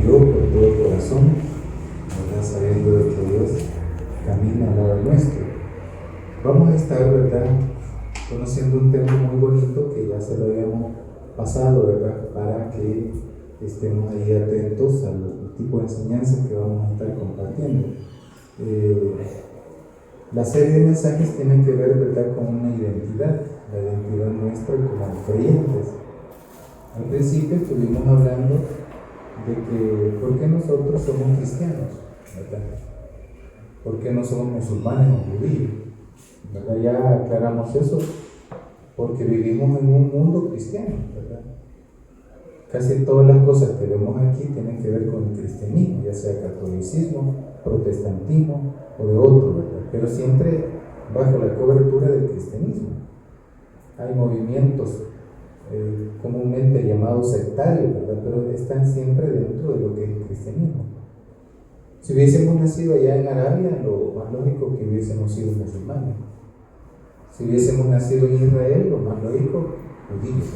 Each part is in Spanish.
yo con todo el corazón, ¿verdad? Sabiendo de que Dios camina al lado nuestro. Vamos a estar, ¿verdad?, conociendo un tema muy bonito que ya se lo habíamos pasado, ¿verdad?, para que estemos ahí atentos al tipo de enseñanza que vamos a estar compartiendo. La serie de mensajes tiene que ver, ¿verdad?, con una identidad, la identidad nuestra como creyentes. Al principio estuvimos hablando de que ¿por qué nosotros somos cristianos?, ¿verdad? ¿Por qué no somos musulmanes o judíos? ¿Verdad? Ya aclaramos eso, porque vivimos en un mundo cristiano, ¿verdad? Casi todas las cosas que vemos aquí tienen que ver con el cristianismo, ya sea catolicismo, protestantismo o de otro, ¿verdad? Pero siempre bajo la cobertura del cristianismo. Hay movimientos comúnmente llamados sectarios, ¿verdad?, pero están siempre dentro de lo que es el cristianismo. Si hubiésemos nacido allá en Arabia, lo más lógico es que hubiésemos sido musulmanes. Si hubiésemos nacido en Israel, lo más lógico, judíos,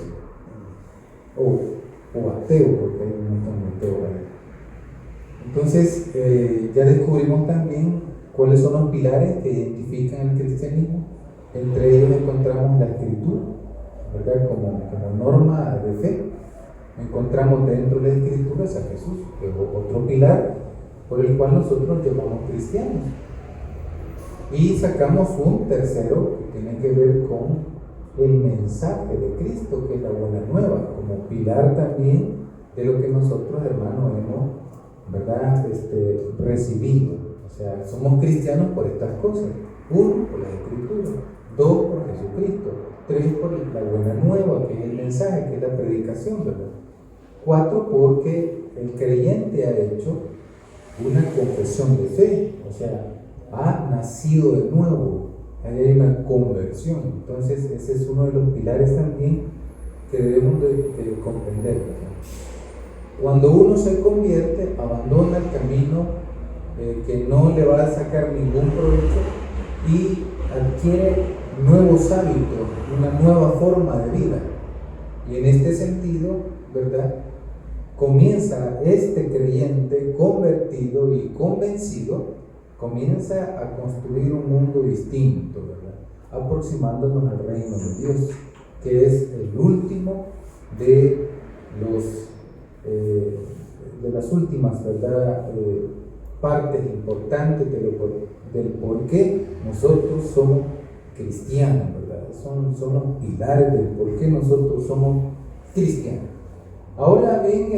o ateo, porque hay un montón de ateos ahí. Entonces, ya descubrimos también cuáles son los pilares que identifican el cristianismo. Entre ellos encontramos la escritura, ¿verdad?, como norma de fe. Encontramos dentro de las escrituras a Jesús, que es otro pilar por el cual nosotros nos llamamos cristianos. Y sacamos un tercero que tiene que ver con el mensaje de Cristo, que es la buena nueva, como pilar también de lo que nosotros, hermanos, hemos, ¿verdad?, recibido. O sea, somos cristianos por estas cosas. 1, por la escritura. 2, por Jesucristo. 3, por la buena nueva, que es el mensaje, que es la predicación, ¿verdad? 4, porque el creyente ha hecho una confesión de fe, o sea, ha nacido de nuevo, hay una conversión. Entonces ese es uno de los pilares también que debemos de comprender, ¿verdad? Cuando uno se convierte, abandona el camino que no le va a sacar ningún provecho y adquiere nuevos hábitos, una nueva forma de vida. Y en este sentido, ¿verdad?, comienza este creyente convertido y convencido, comienza a construir un mundo distinto, ¿verdad?, aproximándonos al reino de Dios, que es el último de las últimas, ¿verdad?, partes importantes del por qué nosotros somos cristianos, ¿verdad? Son los pilares del por qué nosotros somos cristianos. Ahora bien,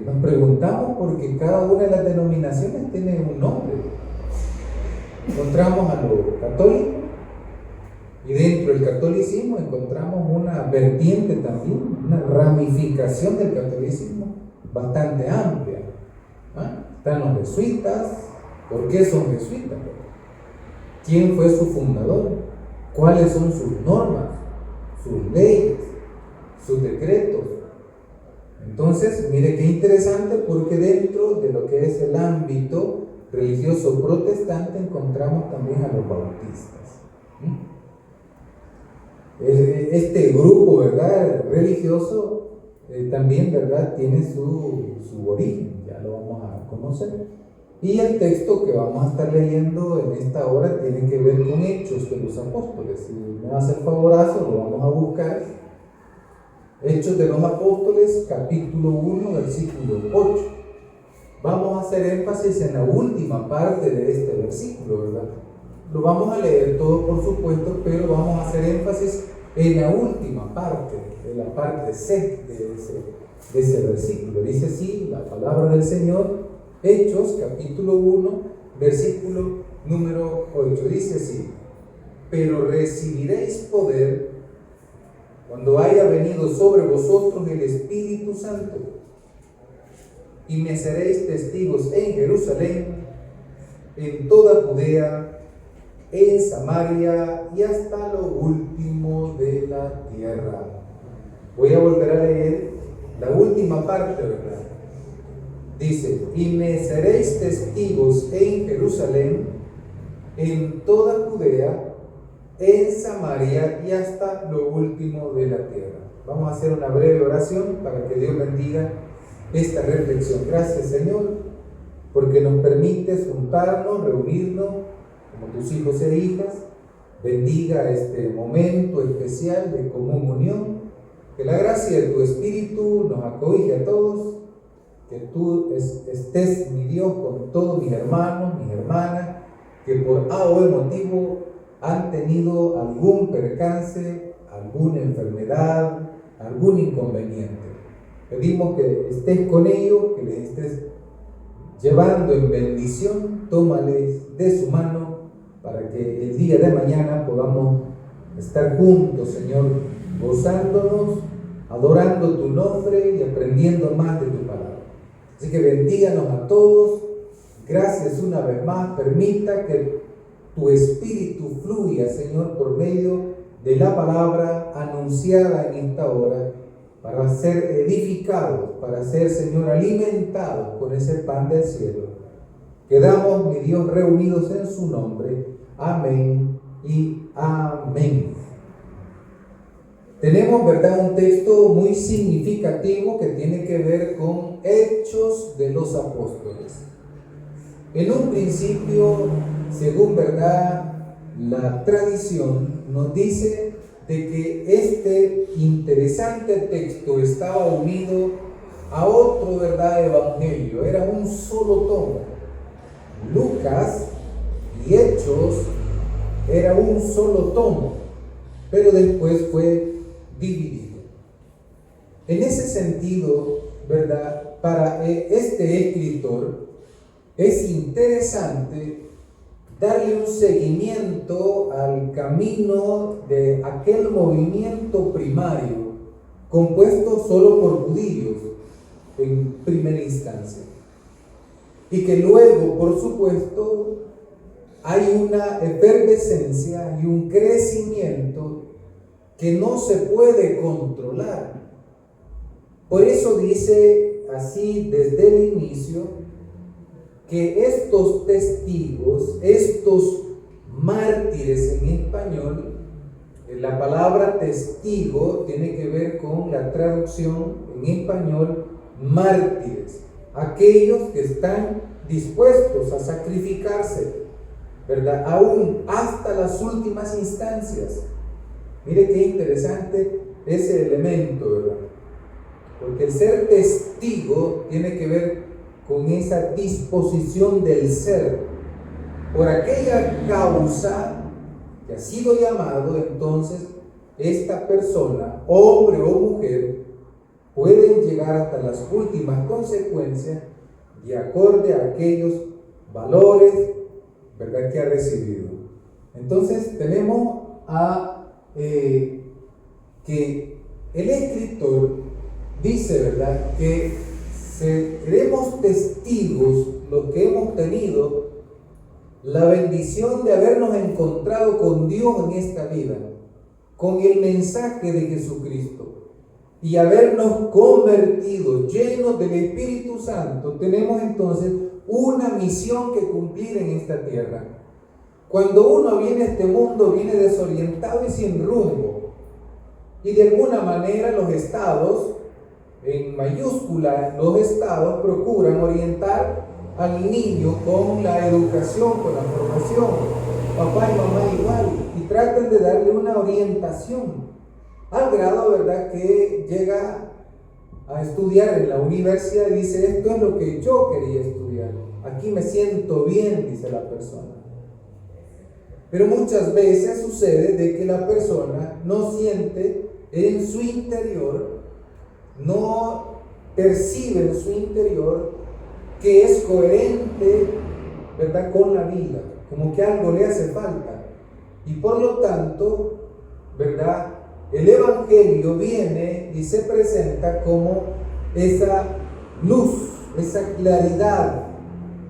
nos preguntamos por qué cada una de las denominaciones tiene un nombre. Encontramos a lo católico, y dentro del catolicismo encontramos una vertiente también, una ramificación del catolicismo bastante amplia. Están los jesuitas. ¿Por qué son jesuitas? ¿Quién fue su fundador? ¿Cuáles son sus normas, sus leyes, sus decretos? Entonces, mire qué interesante, porque dentro de lo que es el ámbito religioso protestante encontramos también a los bautistas. Este grupo, ¿verdad?, religioso también, ¿verdad?, tiene su origen, ya lo vamos a conocer. Y el texto que vamos a estar leyendo en esta hora tiene que ver con Hechos de los Apóstoles. Si me va a hacer favorazo, lo vamos a buscar. Hechos de los Apóstoles, capítulo 1, versículo 8. Vamos a hacer énfasis en la última parte de este versículo, ¿verdad? Lo vamos a leer todo, por supuesto, pero vamos a hacer énfasis en la última parte, en la parte C de ese versículo. Dice así la palabra del Señor, Hechos, capítulo 1, versículo número 8. Dice así: pero recibiréis poder cuando haya venido sobre vosotros el Espíritu Santo, y me seréis testigos en Jerusalén, en toda Judea, en Samaria y hasta lo último de la tierra. Voy a volver a leer la última parte, ¿verdad? Dice: y me seréis testigos en Jerusalén, en toda Judea, en Samaria y hasta lo último de la tierra. Vamos a hacer una breve oración para que Dios bendiga esta reflexión. Gracias, Señor, porque nos permites juntarnos, reunirnos como tus hijos e hijas. Bendiga este momento especial de común unión. Que la gracia de tu Espíritu nos acobije a todos. Que tú estés, mi Dios, con todos mis hermanos, mis hermanas, que por A o B motivo han tenido algún percance, alguna enfermedad, algún inconveniente. Pedimos que estés con ellos, que les estés llevando en bendición. Tómales de su mano para que el día de mañana podamos estar juntos, Señor, gozándonos, adorando tu nombre y aprendiendo más de tu palabra. Así que bendíganos a todos. Gracias una vez más. Permita que tu Espíritu fluya, Señor, por medio de la palabra anunciada en esta hora, para ser edificados, para ser, Señor, alimentados con ese pan del cielo. Quedamos, mi Dios, reunidos en su nombre. Amén y amén. Tenemos, ¿verdad?, un texto muy significativo que tiene que ver con Hechos de los Apóstoles. En un principio, según, ¿verdad?, la tradición nos dice de que este interesante texto estaba unido a otro, ¿verdad?, evangelio. Era un solo tomo. Lucas y Hechos era un solo tomo, pero después fue dividido. En ese sentido, ¿verdad?, para este escritor es interesante darle un seguimiento al camino de aquel movimiento primario compuesto solo por judíos en primera instancia, y que luego, por supuesto, hay una efervescencia y un crecimiento que no se puede controlar. Por eso dice así desde el inicio que estos testigos, estos mártires en español, la palabra testigo tiene que ver con la traducción en español mártires, aquellos que están dispuestos a sacrificarse, ¿verdad?, aún hasta las últimas instancias. Mire qué interesante ese elemento, ¿verdad? Porque el ser testigo tiene que ver con esa disposición del ser por aquella causa que ha sido llamado. Entonces esta persona, hombre o mujer, pueden llegar hasta las últimas consecuencias de acorde a aquellos valores, ¿verdad?, que ha recibido. Entonces tenemos que el escritor dice, ¿verdad?, que seremos testigos los que hemos tenido la bendición de habernos encontrado con Dios en esta vida, con el mensaje de Jesucristo, y habernos convertido llenos del Espíritu Santo. Tenemos entonces una misión que cumplir en esta tierra. Cuando uno viene a este mundo, viene desorientado y sin rumbo, y de alguna manera los estados, en mayúscula, los estados procuran orientar al niño con la educación, con la formación, papá y mamá igual, y tratan de darle una orientación, al grado, ¿verdad?, que llega a estudiar en la universidad y dice: esto es lo que yo quería estudiar, aquí me siento bien, dice la persona. Pero muchas veces sucede de que la persona no siente en su interior, no percibe en su interior que es coherente, ¿verdad?, con la vida, como que algo le hace falta. Y por lo tanto, ¿verdad?, el Evangelio viene y se presenta como esa luz, esa claridad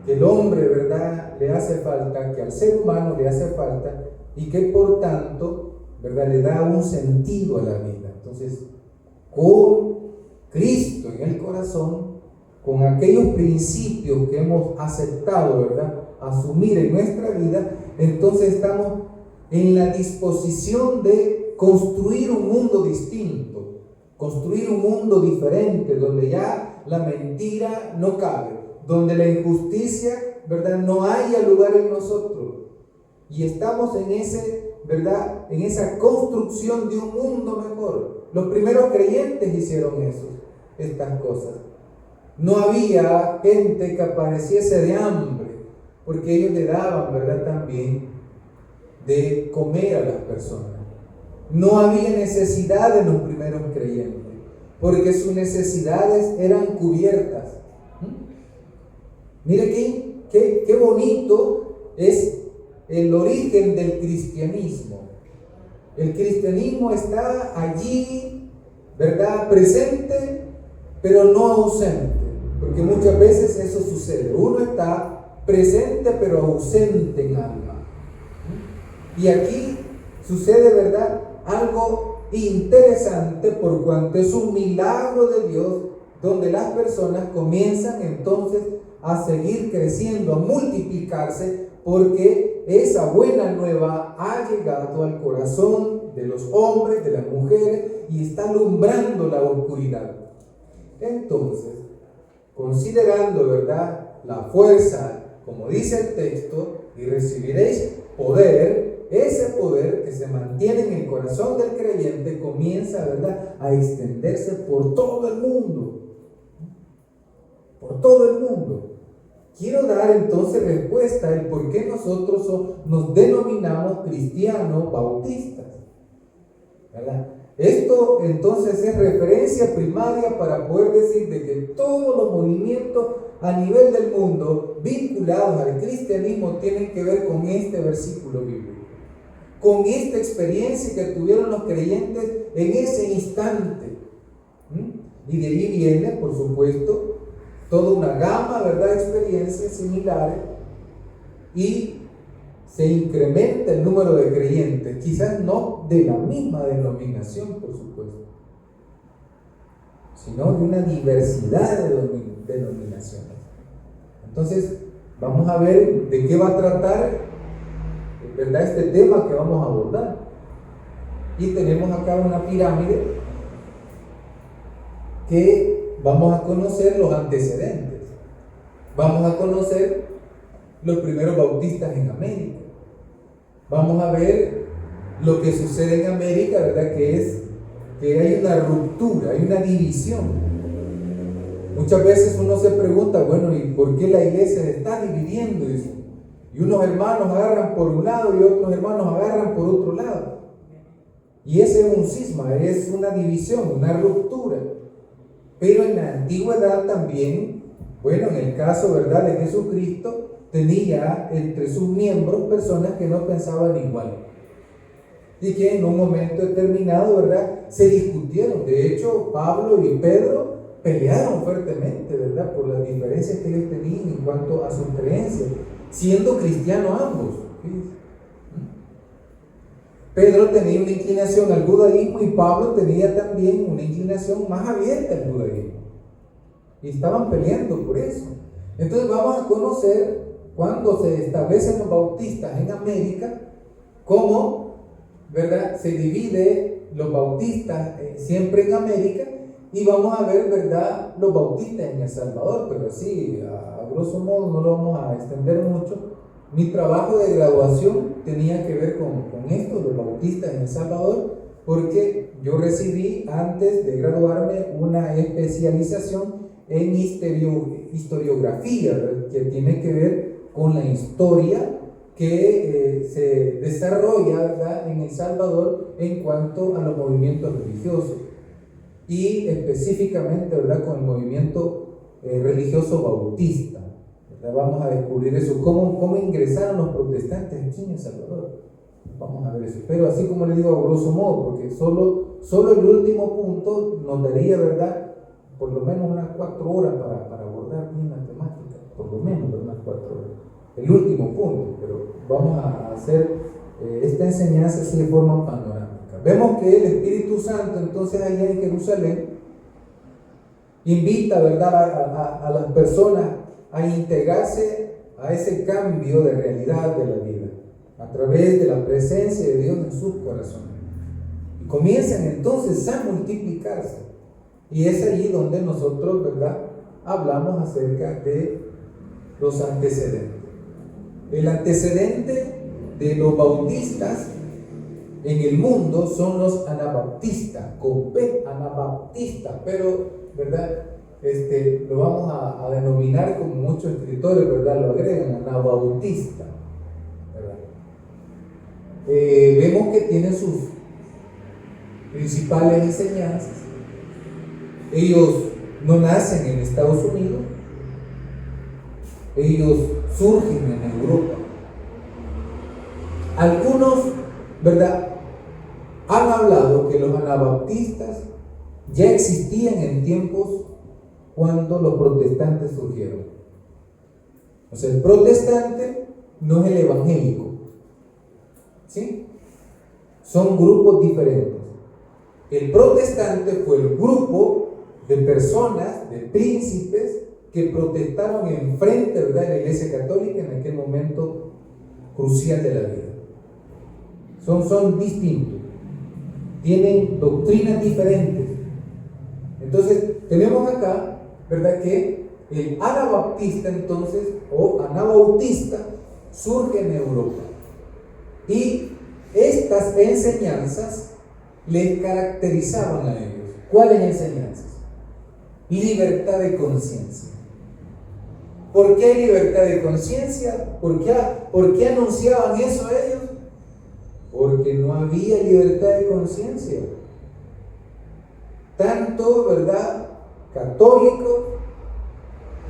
que el hombre, ¿verdad?, le hace falta, que al ser humano le hace falta, y que por tanto, ¿verdad?, le da un sentido a la vida. Entonces, con Cristo en el corazón, con aquellos principios que hemos aceptado, ¿verdad?, asumir en nuestra vida, entonces estamos en la disposición de construir un mundo distinto, construir un mundo diferente, donde ya la mentira no cabe, donde la injusticia, ¿verdad?, no haya lugar en nosotros. Y estamos en ese, ¿verdad?, en esa construcción de un mundo mejor. Los primeros creyentes hicieron estas cosas. No había gente que padeciese de hambre, porque ellos le daban, ¿verdad?, también de comer a las personas. No había necesidad en los primeros creyentes, porque sus necesidades eran cubiertas. Mire qué bonito es el origen del cristianismo. El cristianismo está allí, ¿verdad?, presente, pero no ausente, porque muchas veces eso sucede. Uno está presente, pero ausente en alma. Y aquí sucede, ¿verdad?, algo interesante, por cuanto es un milagro de Dios, donde las personas comienzan entonces a seguir creciendo, a multiplicarse, porque esa buena nueva ha llegado al corazón de los hombres, de las mujeres, y está alumbrando la oscuridad. Entonces, considerando, ¿verdad?, la fuerza, como dice el texto, y recibiréis poder. Ese poder que se mantiene en el corazón del creyente comienza, ¿verdad?, a extenderse por todo el mundo. Por todo el mundo. Quiero dar entonces respuesta al por qué nosotros nos denominamos cristianos bautistas, ¿verdad? Esto entonces es referencia primaria para poder decir de que todos los movimientos a nivel del mundo vinculados al cristianismo tienen que ver con este versículo bíblico, con esta experiencia que tuvieron los creyentes en ese instante. Y de ahí viene, por supuesto, toda una gama, ¿verdad?, de experiencias similares, y se incrementa el número de creyentes, quizás no de la misma denominación, por supuesto, sino de una diversidad de denominaciones. Entonces, vamos a ver de qué va a tratar, ¿verdad?, este tema que vamos a abordar. Y tenemos acá una pirámide que vamos a conocer los antecedentes. Vamos a conocer los primeros bautistas en América. Vamos a ver lo que sucede en América, ¿verdad?, que hay una ruptura, hay una división. Muchas veces uno se pregunta, bueno, ¿y por qué la iglesia se está dividiendo? Y unos hermanos agarran por un lado y otros hermanos agarran por otro lado. Y ese es un cisma, es una división, una ruptura. Pero en la antigüedad también, bueno, en el caso, ¿verdad?, de Jesucristo, tenía entre sus miembros personas que no pensaban igual. Y que en un momento determinado, ¿verdad?, se discutieron. De hecho, Pablo y Pedro pelearon fuertemente, ¿verdad?, por las diferencias que ellos tenían en cuanto a sus creencias, siendo cristianos ambos. Pedro tenía una inclinación al judaísmo y Pablo tenía también una inclinación más abierta al judaísmo. Y estaban peleando por eso. Entonces vamos a conocer, cuando se establecen los bautistas en América, cómo, ¿verdad?, se divide los bautistas siempre en América, y vamos a ver, ¿verdad?, los bautistas en El Salvador, pero así, a grosso modo, no lo vamos a extender mucho. Mi trabajo de graduación tenía que ver con esto, los bautistas en El Salvador, porque yo recibí, antes de graduarme, una especialización en historiografía, ¿verdad?, que tiene que ver con la historia que se desarrolla, ¿verdad?, en El Salvador en cuanto a los movimientos religiosos, y específicamente, ¿verdad?, con el movimiento religioso bautista. Vamos a descubrir eso, cómo ingresaron los protestantes aquí en El Salvador. Vamos a ver eso, pero así como le digo, a grosso modo, porque solo el último punto nos daría, ¿verdad?, por lo menos unas 4 horas para abordar bien la temática, por lo menos unas 4 horas. El último punto, pero vamos a hacer esta enseñanza así de forma panorámica. Vemos que el Espíritu Santo, entonces, allá en Jerusalén, invita, ¿verdad?, a las personas a integrarse a ese cambio de realidad de la vida a través de la presencia de Dios en sus corazones, y comienzan entonces a multiplicarse, y es allí donde nosotros, ¿verdad?, hablamos acerca de los antecedentes. El antecedente de los bautistas en el mundo son los anabaptistas, con P, anabaptistas, pero, ¿verdad? Lo vamos a denominar, como muchos escritores, ¿verdad? Lo agregan, anabautista, ¿verdad? Vemos que tienen sus principales enseñanzas. Ellos no nacen en Estados Unidos, ellos surgen en Europa. Algunos, ¿verdad?, han hablado que los anabaptistas ya existían en tiempos cuando los protestantes surgieron. O sea, el protestante no es el evangélico, ¿sí? Son grupos diferentes. El protestante fue el grupo de personas, de príncipes, que protestaron en frente, ¿verdad?, de la Iglesia Católica en aquel momento crucial de la vida. Son distintos, tienen doctrinas diferentes. Entonces, tenemos acá, ¿verdad?, que el anabaptista, entonces, o anabautista, surge en Europa. Y estas enseñanzas les caracterizaban a ellos. ¿Cuáles enseñanzas? Libertad de conciencia. ¿Por qué libertad de conciencia? ¿Por qué anunciaban eso a ellos? Porque no había libertad de conciencia. Tanto, ¿verdad?, católicos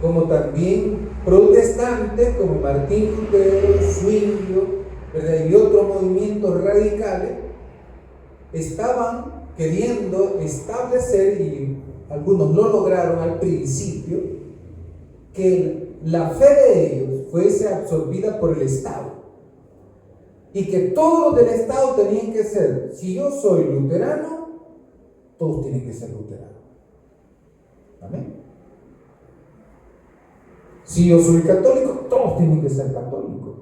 como también protestantes, como Martín Lutero, Zwinglio, ¿verdad?, y otros movimientos radicales, estaban queriendo establecer, y algunos lo lograron al principio, que la fe de ellos fuese absorbida por el Estado. Y que todos los del Estado tenían que ser, si yo soy luterano, todos tienen que ser luteranos. Amén. Si yo soy católico, todos tienen que ser católicos.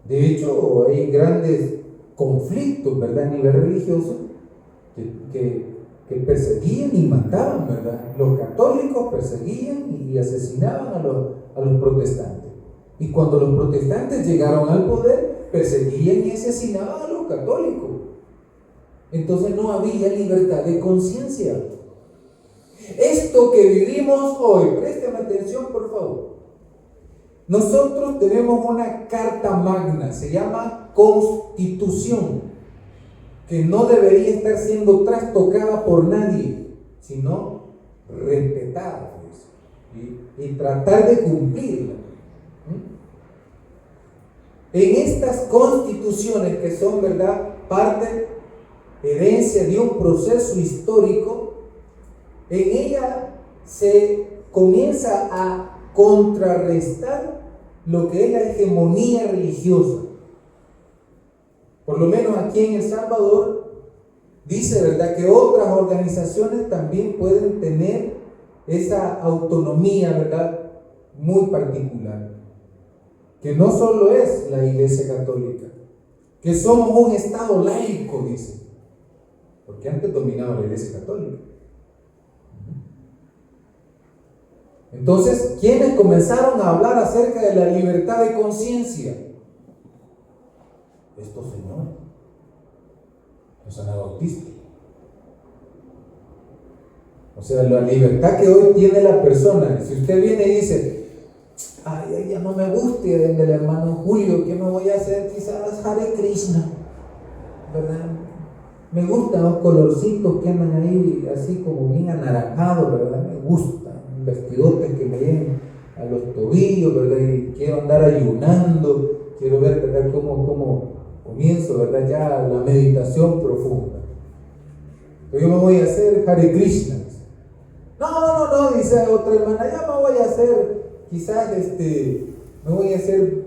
De hecho, hay grandes conflictos, ¿verdad?, a nivel religioso, que perseguían y mataban, ¿verdad? Los católicos perseguían y asesinaban a los protestantes. Y cuando los protestantes llegaron al poder, perseguían y asesinaban a los católicos. Entonces no había libertad de conciencia. Esto que vivimos hoy, préstame atención por favor. Nosotros tenemos una carta magna, se llama Constitución, que no debería estar siendo trastocada por nadie, sino respetada, pues, y tratar de cumplirla. En estas constituciones, que son, ¿verdad?, parte, herencia de un proceso histórico, en ella se comienza a contrarrestar lo que es la hegemonía religiosa. Por lo menos aquí en El Salvador dice, ¿verdad?, que otras organizaciones también pueden tener esa autonomía, ¿verdad?, muy particular. Que no solo es la Iglesia Católica, que somos un Estado laico, dice, porque antes dominaba la Iglesia Católica. Entonces, ¿quiénes comenzaron a hablar acerca de la libertad de conciencia? Estos señores, los anabautistas. O sea, la libertad que hoy tiene la persona. Si usted viene y dice, ay, ya no me gusta del hermano Julio, ¿qué me voy a hacer? Quizás Hare Krishna, ¿verdad? Me gustan los colorcitos que andan ahí, así como bien anaranjados, ¿verdad? Me gustan vestidotes que me lleguen a los tobillos, ¿verdad? Y quiero andar ayunando, quiero ver, ¿verdad?, cómo comienzo, ¿verdad?, ya la meditación profunda. Pero yo me voy a hacer Hare Krishna. No, dice otra hermana, ya me voy a hacer, quizás me voy a hacer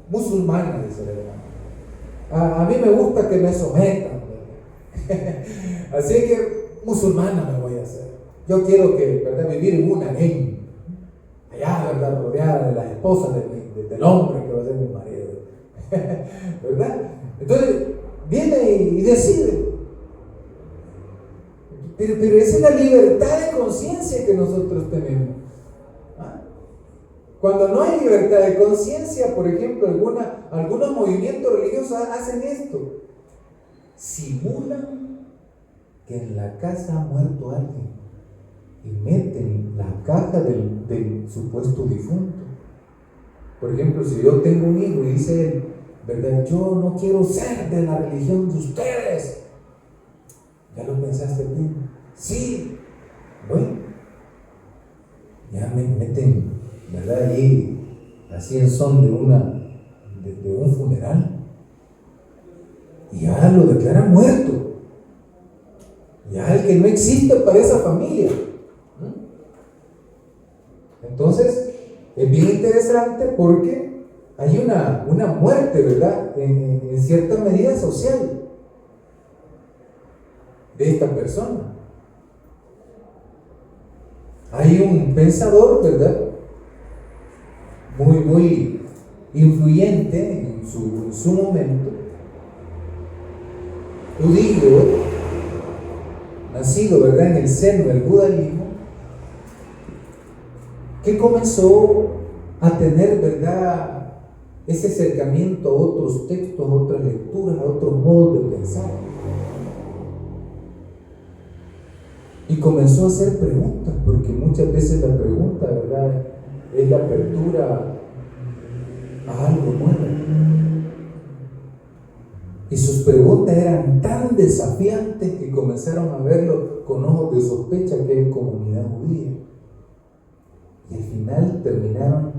musulmana, dice la hermana. A mí me gusta que me sometan, así que musulmana me voy a hacer. Yo quiero que, ¿verdad?, vivir en un harén, allá, ¿verdad?, rodeada de las esposas del hombre que va a ser mi marido, ¿verdad? Entonces viene y decide. Pero esa es la libertad de conciencia que nosotros tenemos. ¿Ah? Cuando no hay libertad de conciencia, por ejemplo, algunos movimientos religiosos hacen esto. Simulan que en la casa ha muerto alguien y meten la caja del supuesto difunto. Por ejemplo, si yo tengo un hijo y dice él, ¿verdad? Yo no quiero ser de la religión de ustedes. ¿Ya lo pensaste bien? Sí. Bueno, ya me meten, ¿verdad? Allí, así en son de un funeral. Y ya lo declaran muerto. Ya el que no existe para esa familia. Entonces, es bien interesante porque hay una muerte, ¿verdad? En cierta medida social de esta persona. Hay un pensador, ¿verdad? Muy influyente en su momento, judío, nacido, ¿verdad?, en el seno del judaísmo, que comenzó a tener, ¿verdad?, ese acercamiento a otros textos, a otras lecturas, a otros modos de pensar. Y comenzó a hacer preguntas, porque muchas veces la pregunta, ¿verdad?, es la apertura a algo nuevo. Y sus preguntas eran tan desafiantes que comenzaron a verlo con ojos de sospecha que es comunidad judía. Y al final terminaron,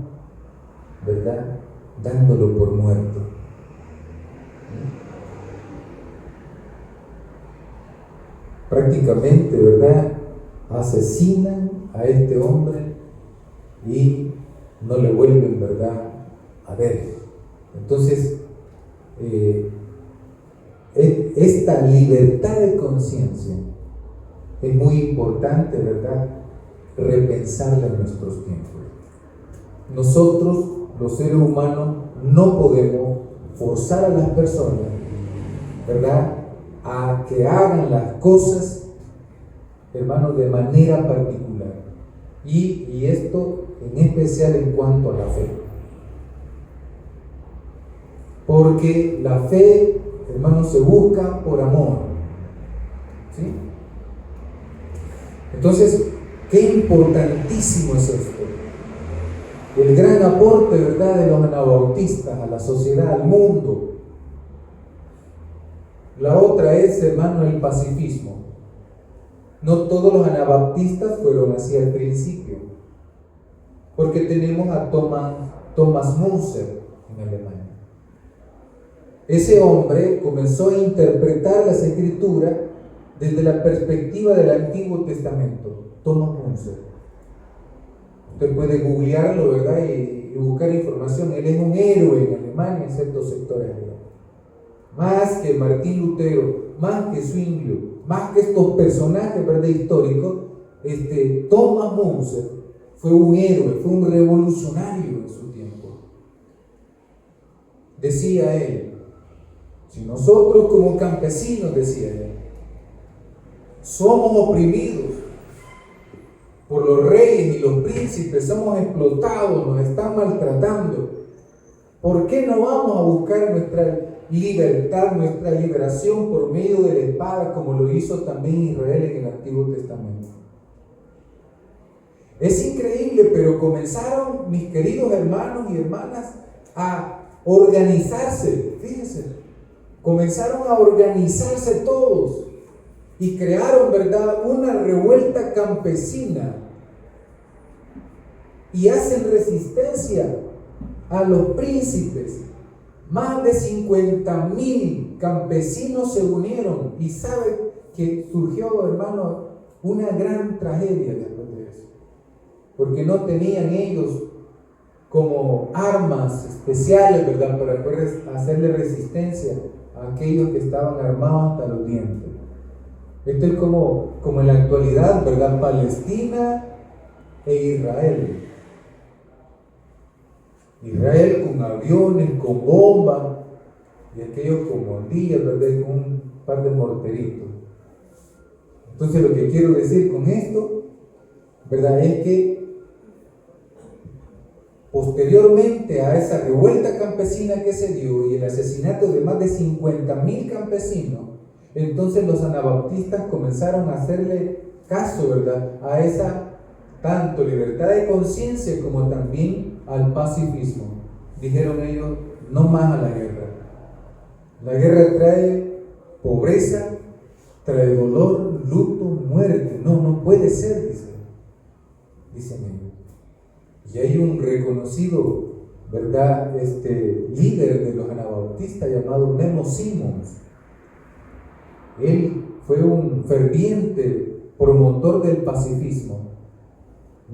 ¿verdad?, dándolo por muerto. Prácticamente, ¿verdad?, asesinan a este hombre y no le vuelven, ¿verdad?, a ver. Entonces, esta libertad de conciencia es muy importante, ¿verdad?, repensarla en nuestros tiempos. Nosotros, los seres humanos, no podemos forzar a las personas, ¿verdad?, a que hagan las cosas, hermanos, de manera particular. Y esto en especial en cuanto a la fe. Porque la fe, hermanos, se busca por amor. ¿Sí? Entonces, qué importantísimo es esto. El gran aporte, ¿verdad?, de los anabautistas a la sociedad, al mundo. La otra es, hermano, el pacifismo. No todos los anabaptistas fueron así al principio, porque tenemos a Thomas Müntzer en Alemania. Ese hombre comenzó a interpretar las escrituras desde la perspectiva del Antiguo Testamento. Thomas Müntzer. Usted puede googlearlo, ¿verdad?, y buscar información. Él es un héroe en Alemania en ciertos sectores. Más que Martín Lutero, más que Zwinglio, más que estos personajes, ¿verdad?, históricos, Thomas Müntzer fue un héroe, fue un revolucionario en su tiempo. Decía él, si nosotros como campesinos, decía él, somos oprimidos por los reyes y los príncipes, somos explotados, nos están maltratando, ¿por qué no vamos a buscar nuestra libertad, nuestra liberación por medio de la espada, como lo hizo también Israel en el Antiguo Testamento? Es increíble, pero comenzaron, mis queridos hermanos y hermanas, a organizarse. Fíjense, comenzaron a organizarse todos y crearon, ¿verdad?, una revuelta campesina y hacen resistencia a los príncipes. Más de 50,000 campesinos se unieron y saben que surgió, hermano, una gran tragedia después de eso, porque no tenían ellos como armas especiales, ¿verdad?, para poder hacerle resistencia a aquellos que estaban armados hasta los dientes. Esto es como en la actualidad, ¿verdad?, Palestina e Israel. Israel con aviones, con bombas, y aquellos con bombillas, ¿verdad?, con un par de morteritos. Entonces lo que quiero decir con esto, ¿verdad?, es que posteriormente a esa revuelta campesina que se dio y el asesinato de más de 50,000 campesinos, entonces los anabaptistas comenzaron a hacerle caso, ¿verdad?, a esa tanto libertad de conciencia como también al pacifismo. Dijeron ellos, no más a la guerra. La guerra trae pobreza, trae dolor, luto, muerte. No puede ser, dicen ellos. Y hay un reconocido, ¿verdad?, líder de los anabaptistas llamado Memo Simmons. Él fue un ferviente promotor del pacifismo,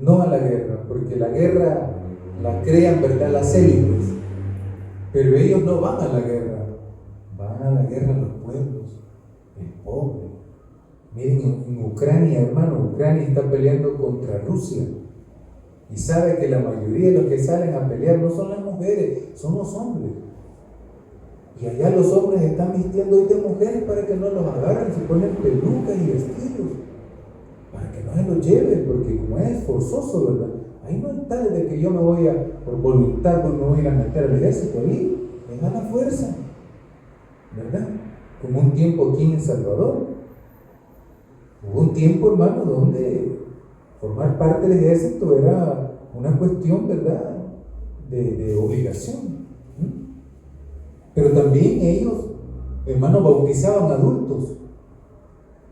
no a la guerra, porque la guerra la crean, ¿verdad?, las élites, pero ellos no van a la guerra, van a la guerra los pueblos, el pobre. Miren, en Ucrania, hermano, Ucrania está peleando contra Rusia. Y sabe que la mayoría de los que salen a pelear no son las mujeres, son los hombres. Y allá los hombres están vistiendo hoy de mujeres para que no los agarren, se ponen pelucas y vestidos, para que no se los lleven, porque como es forzoso, ¿verdad? Ahí no hay tal de que yo me voy por voluntad, pues me voy a ir a meter al ejército, ahí es a la fuerza, ¿verdad? Como un tiempo aquí en El Salvador. Hubo un tiempo, hermano, donde formar parte del ejército era una cuestión, ¿verdad?, de obligación. Pero también ellos, hermanos, bautizaban adultos.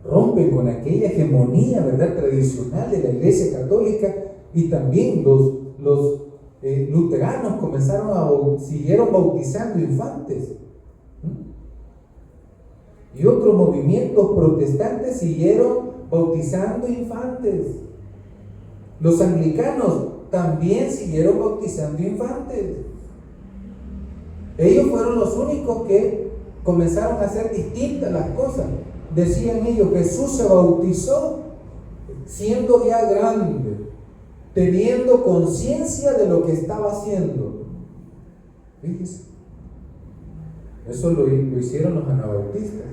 Rompen con aquella hegemonía, ¿verdad?, tradicional de la Iglesia Católica, y también los luteranos siguieron bautizando infantes. Y otros movimientos protestantes siguieron bautizando infantes. Los anglicanos también siguieron bautizando infantes. Ellos fueron los únicos que comenzaron a hacer distintas las cosas. Decían ellos, Jesús se bautizó siendo ya grande, teniendo conciencia de lo que estaba haciendo. Fíjense, eso lo hicieron los anabautistas.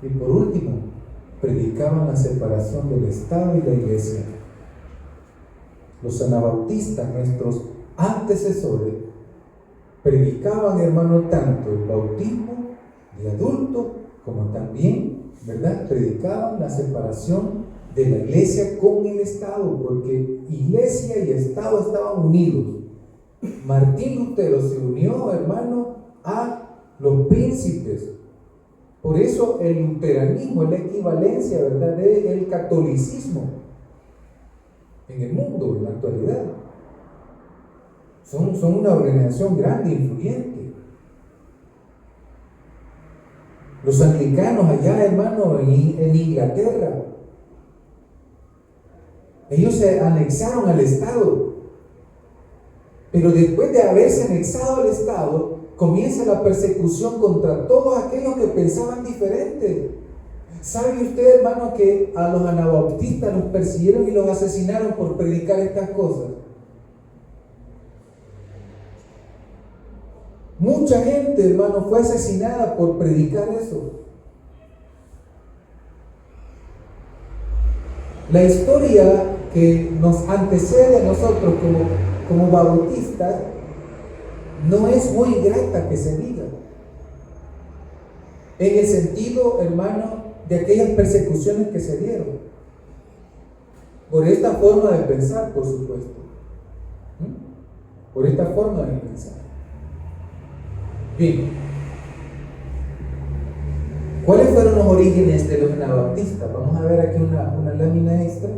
Y por último, predicaban la separación del Estado y la Iglesia. Los anabautistas, nuestros antecesores, predicaban, hermano, tanto el bautismo de adulto como también, ¿verdad?, predicaban la separación de la Iglesia con el Estado, porque Iglesia y Estado estaban unidos. Martín Lutero se unió, hermano, a los príncipes. Por eso el luteranismo es la equivalencia, ¿verdad?, del catolicismo en el mundo en la actualidad. Son una organización grande, influyente. Los anglicanos allá, hermano, en Inglaterra, ellos se anexaron al Estado. Pero después de haberse anexado al Estado, comienza la persecución contra todos aquellos que pensaban diferente. ¿Sabe usted, hermano, que a los anabautistas los persiguieron y los asesinaron por predicar estas cosas? Mucha gente, hermano, fue asesinada por predicar eso. La historia que nos antecede a nosotros como bautistas no es muy grata que se diga, en el sentido, hermano, de aquellas persecuciones que se dieron por esta forma de pensar, por supuesto, por esta forma de pensar. Bien, ¿cuáles fueron los orígenes de los anabaptistas? Vamos a ver aquí una lámina extra,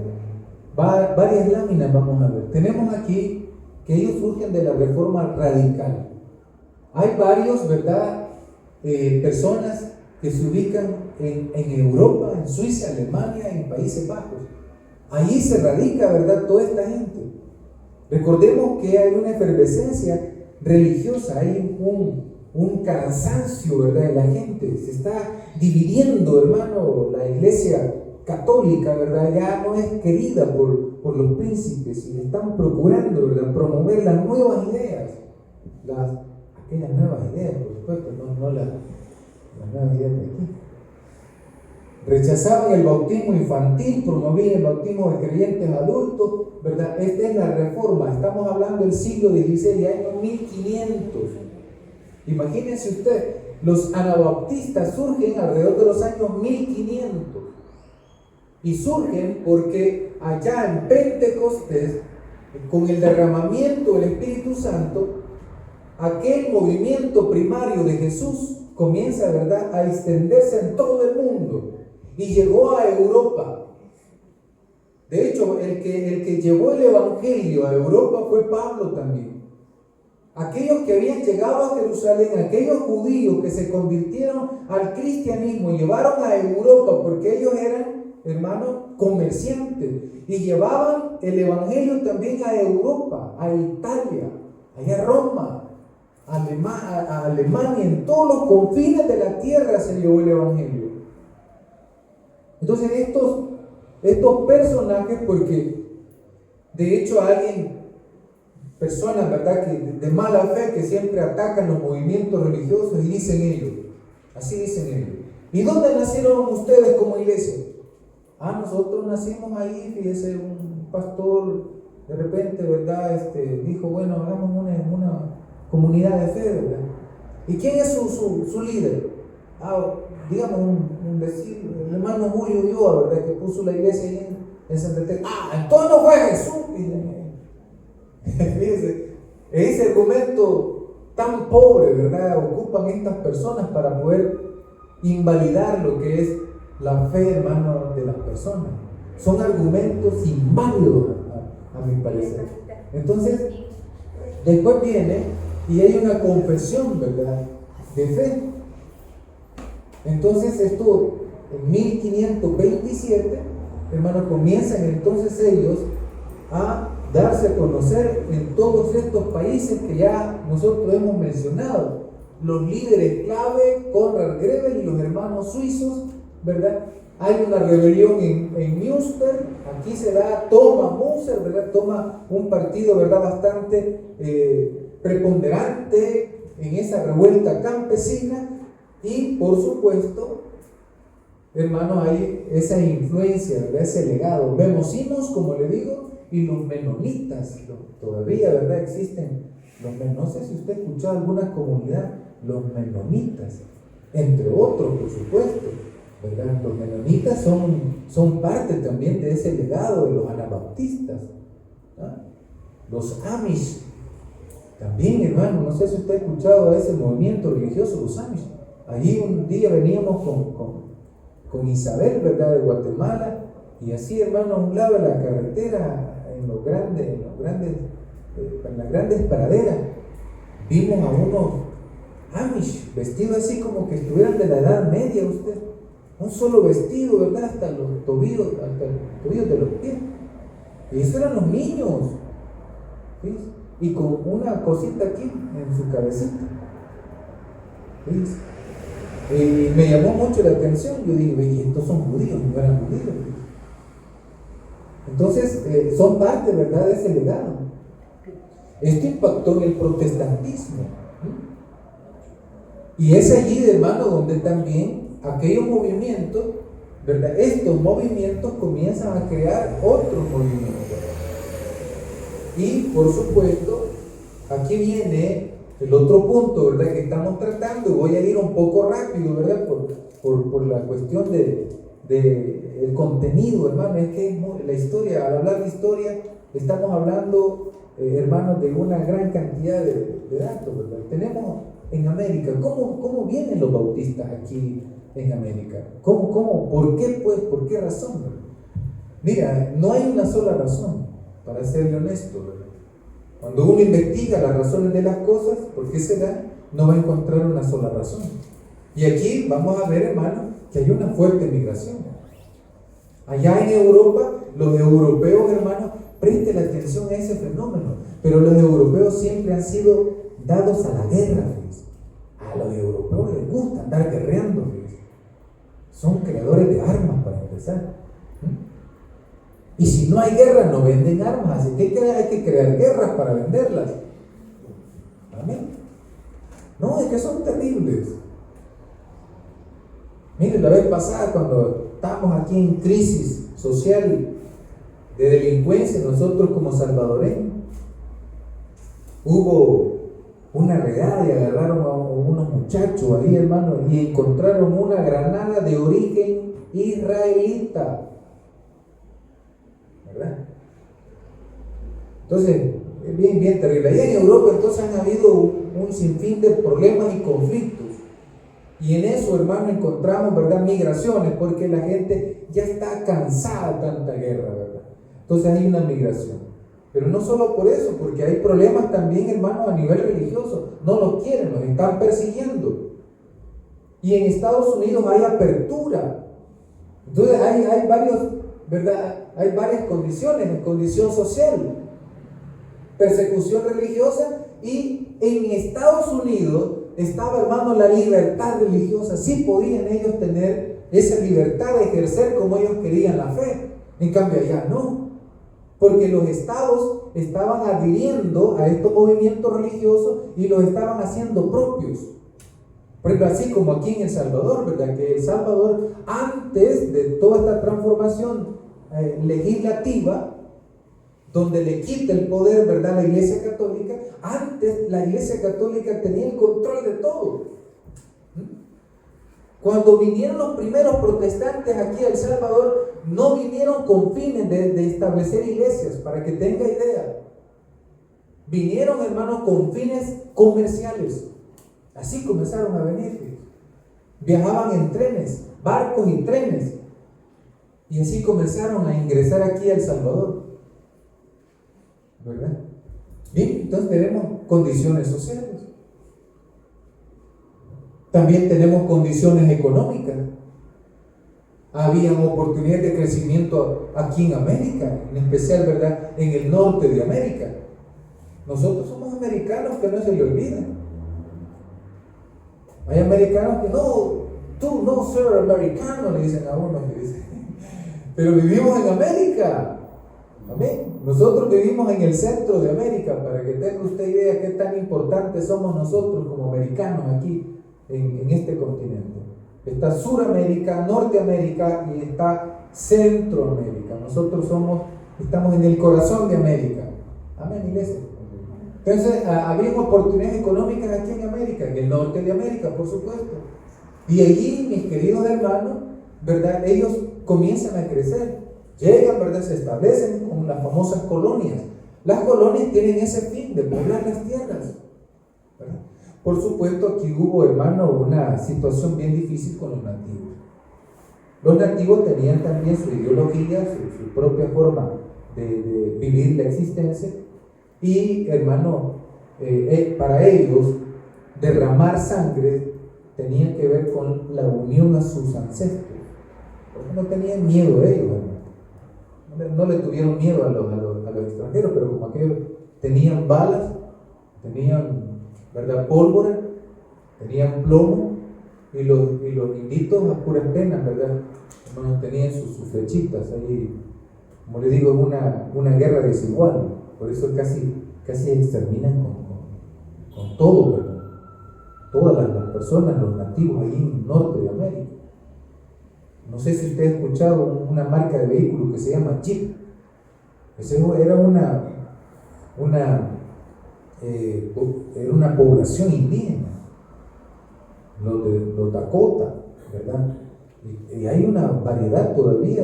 varias láminas vamos a ver. Tenemos aquí que ellos surgen de la reforma radical. Hay varios, ¿verdad?, personas que se ubican en Europa, en Suiza, Alemania, en Países Bajos. Allí se radica, ¿verdad?, toda esta gente. Recordemos que hay una efervescencia religiosa, hay un cansancio, ¿verdad?, de la gente. Se está dividiendo, hermano, la Iglesia católica, ¿verdad?, ya no es querida por los príncipes y están procurando, ¿verdad?, promover las nuevas ideas, aquellas nuevas ideas, por supuesto, no las nuevas ideas de aquí. Rechazaban el bautismo infantil, promovían el bautismo de creyentes adultos, ¿verdad? Esta es la reforma, estamos hablando del siglo XVI, año 1500. Imagínense usted, los anabaptistas surgen alrededor de los años 1500. Y surgen porque allá en Pentecostés, con el derramamiento del Espíritu Santo, aquel movimiento primario de Jesús comienza, ¿verdad?, a extenderse en todo el mundo y llegó a Europa. De hecho, el que llevó el Evangelio a Europa fue Pablo también. Aquellos que habían llegado a Jerusalén, aquellos judíos que se convirtieron al cristianismo, llevaron a Europa, porque ellos eran, hermanos, comerciantes, y llevaban el Evangelio también a Europa, a Italia, allá a Roma, a Alemania, en todos los confines de la tierra se llevó el Evangelio. Entonces estos personajes, porque de hecho personas, ¿verdad?, que de mala fe, que siempre atacan los movimientos religiosos, y dicen ellos, así dicen ellos: ¿y dónde nacieron ustedes como iglesia? Nosotros nacimos ahí, fíjese, un pastor de repente, ¿verdad?, dijo, bueno, hagamos una comunidad de fe, ¿verdad? ¿Y quién es su líder? Digamos, un vecino, el hermano Julio Ulloa, ¿verdad?, que puso la iglesia ahí en Santa Teresa. Entonces no fue Jesús. Fíjense, ese argumento tan pobre, ¿verdad?, ocupan estas personas para poder invalidar lo que es la fe, hermano, de las personas. Son argumentos inválidos, a mi parecer. Entonces, después viene y hay una confesión, ¿verdad?, de fe. Entonces esto, en 1527, hermano, comienzan entonces ellos a darse a conocer en todos estos países que ya nosotros hemos mencionado. Los líderes clave, Conrad Grebel y los hermanos suizos, ¿verdad? Hay una rebelión en Münster, aquí se toma Munster, ¿verdad? Toma un partido, ¿verdad?, bastante preponderante en esa revuelta campesina. Y por supuesto, hermano, hay esa influencia, ¿verdad?, ese legado. Vemos, como le digo, y los menonitas, todavía, ¿verdad?, existen no sé si usted ha escuchado alguna comunidad, los menonitas, entre otros, por supuesto, ¿verdad? Los menonitas son parte también de ese legado de los anabaptistas, ¿no? Los Amish, también, hermano, no sé si usted ha escuchado a ese movimiento religioso, los Amish. Allí un día veníamos con Isabel, ¿verdad?, de Guatemala, y así, hermano, a un lado de la carretera, en las grandes praderas, vimos a unos Amish vestidos así como que estuvieran de la Edad Media, usted. Un solo vestido, ¿verdad?, hasta los tobillos de los pies. Y esos eran los niños, ¿sí?, y con una cosita aquí en su cabecita, ¿sí? Y me llamó mucho la atención. Yo dije, ¿y estos son judíos? No eran judíos. Entonces, son parte, ¿verdad?, de ese legado. Esto impactó en el protestantismo, ¿sí? Y es allí, hermano, donde también aquellos movimientos, ¿verdad?, estos movimientos comienzan a crear otros movimientos. Y, por supuesto, aquí viene el otro punto, ¿verdad?, que estamos tratando, y voy a ir un poco rápido, ¿verdad?, por la cuestión el contenido, hermano. Es que la historia, al hablar de historia, estamos hablando, hermanos, de una gran cantidad de datos, ¿verdad? Tenemos en América, ¿cómo vienen los bautistas aquí en América? ¿Por qué, pues? ¿Por qué razón, ¿verdad? Mira, no hay una sola razón, para serle honesto, ¿verdad? Cuando uno investiga las razones de las cosas, ¿por qué se da? No va a encontrar una sola razón. Y aquí vamos a ver, hermano, que hay una fuerte migración. Allá en Europa, los europeos, hermano, presten atención a ese fenómeno, pero los europeos siempre han sido dados a la guerra, fíjense. A los europeos les gusta andar guerreando, fíjense. Son creadores de armas, para empezar. Y si no hay guerra, no venden armas, así que hay que crear guerras para venderlas. Amén. No, es que son terribles. Miren, la vez pasada cuando estábamos aquí en crisis social de delincuencia, nosotros como salvadoreños, hubo una redada y agarraron a unos muchachos ahí, hermano, y encontraron una granada de origen israelita, ¿verdad? Entonces, es bien terrible. Allá en Europa entonces han habido un sinfín de problemas y conflictos. Y en eso, hermano, encontramos, ¿verdad?, migraciones, porque la gente ya está cansada de tanta guerra, ¿verdad? Entonces hay una migración. Pero no solo por eso, porque hay problemas también, hermano, a nivel religioso. No los quieren, los están persiguiendo. Y en Estados Unidos hay apertura. Entonces hay varios, ¿verdad? Hay varias condiciones, condición social, persecución religiosa, y en Estados Unidos estaba, hermano, la libertad religiosa. Sí podían ellos tener esa libertad de ejercer como ellos querían la fe. En cambio allá no, porque los estados estaban adhiriendo a estos movimientos religiosos y los estaban haciendo propios. Por ejemplo, así como aquí en El Salvador, ¿verdad? Que El Salvador, antes de toda esta transformación legislativa, donde le quita el poder, ¿verdad?, a la Iglesia Católica, antes la Iglesia Católica tenía el control de todo. Cuando vinieron los primeros protestantes aquí a El Salvador, no vinieron con fines de establecer iglesias, para que tenga idea. Vinieron, hermanos, con fines comerciales. Así comenzaron a venir. Viajaban en trenes, barcos y trenes. Y así comenzaron a ingresar aquí a El Salvador, ¿verdad? Bien, entonces tenemos condiciones sociales. También tenemos condiciones económicas. Habían oportunidades de crecimiento aquí en América, en especial, ¿verdad?, en el norte de América. Nosotros somos americanos, que no se le olviden. Hay americanos que no, tú no ser americano, le dicen a uno, pero vivimos en América. Amén. Nosotros vivimos en el centro de América, para que tenga usted idea qué tan importantes somos nosotros como americanos aquí en este continente. Está Suramérica, Norteamérica y está Centroamérica. Nosotros estamos en el corazón de América. Amén, iglesia. Entonces, había oportunidades económicas aquí en América, en el norte de América, por supuesto. Y allí, mis queridos hermanos, ¿verdad?, ellos comienzan a crecer. Llegan, ¿verdad?, se establecen con las famosas colonias. Las colonias tienen ese fin de poblar las tierras, ¿verdad? Por supuesto, aquí hubo, hermano, una situación bien difícil con los nativos. Los nativos tenían también su ideología, su propia forma de vivir la existencia. Y, hermano, para ellos, derramar sangre tenía que ver con la unión a sus ancestros. Porque no tenían miedo ellos, hermano. No le tuvieron miedo a los extranjeros, pero como aquellos tenían balas, tenían, ¿verdad?, pólvora, tenían plomo, y los inditos a puras penas, ¿verdad?, hermano, tenían sus flechitas ahí. Como le digo, una guerra desigual. Por eso casi exterminan con todo, ¿verdad?, todas las personas, los nativos allí en el norte de América. No sé si usted ha escuchado una marca de vehículo que se llama Jeep. Esa era una población indígena, los Dakota, ¿verdad? Y hay una variedad todavía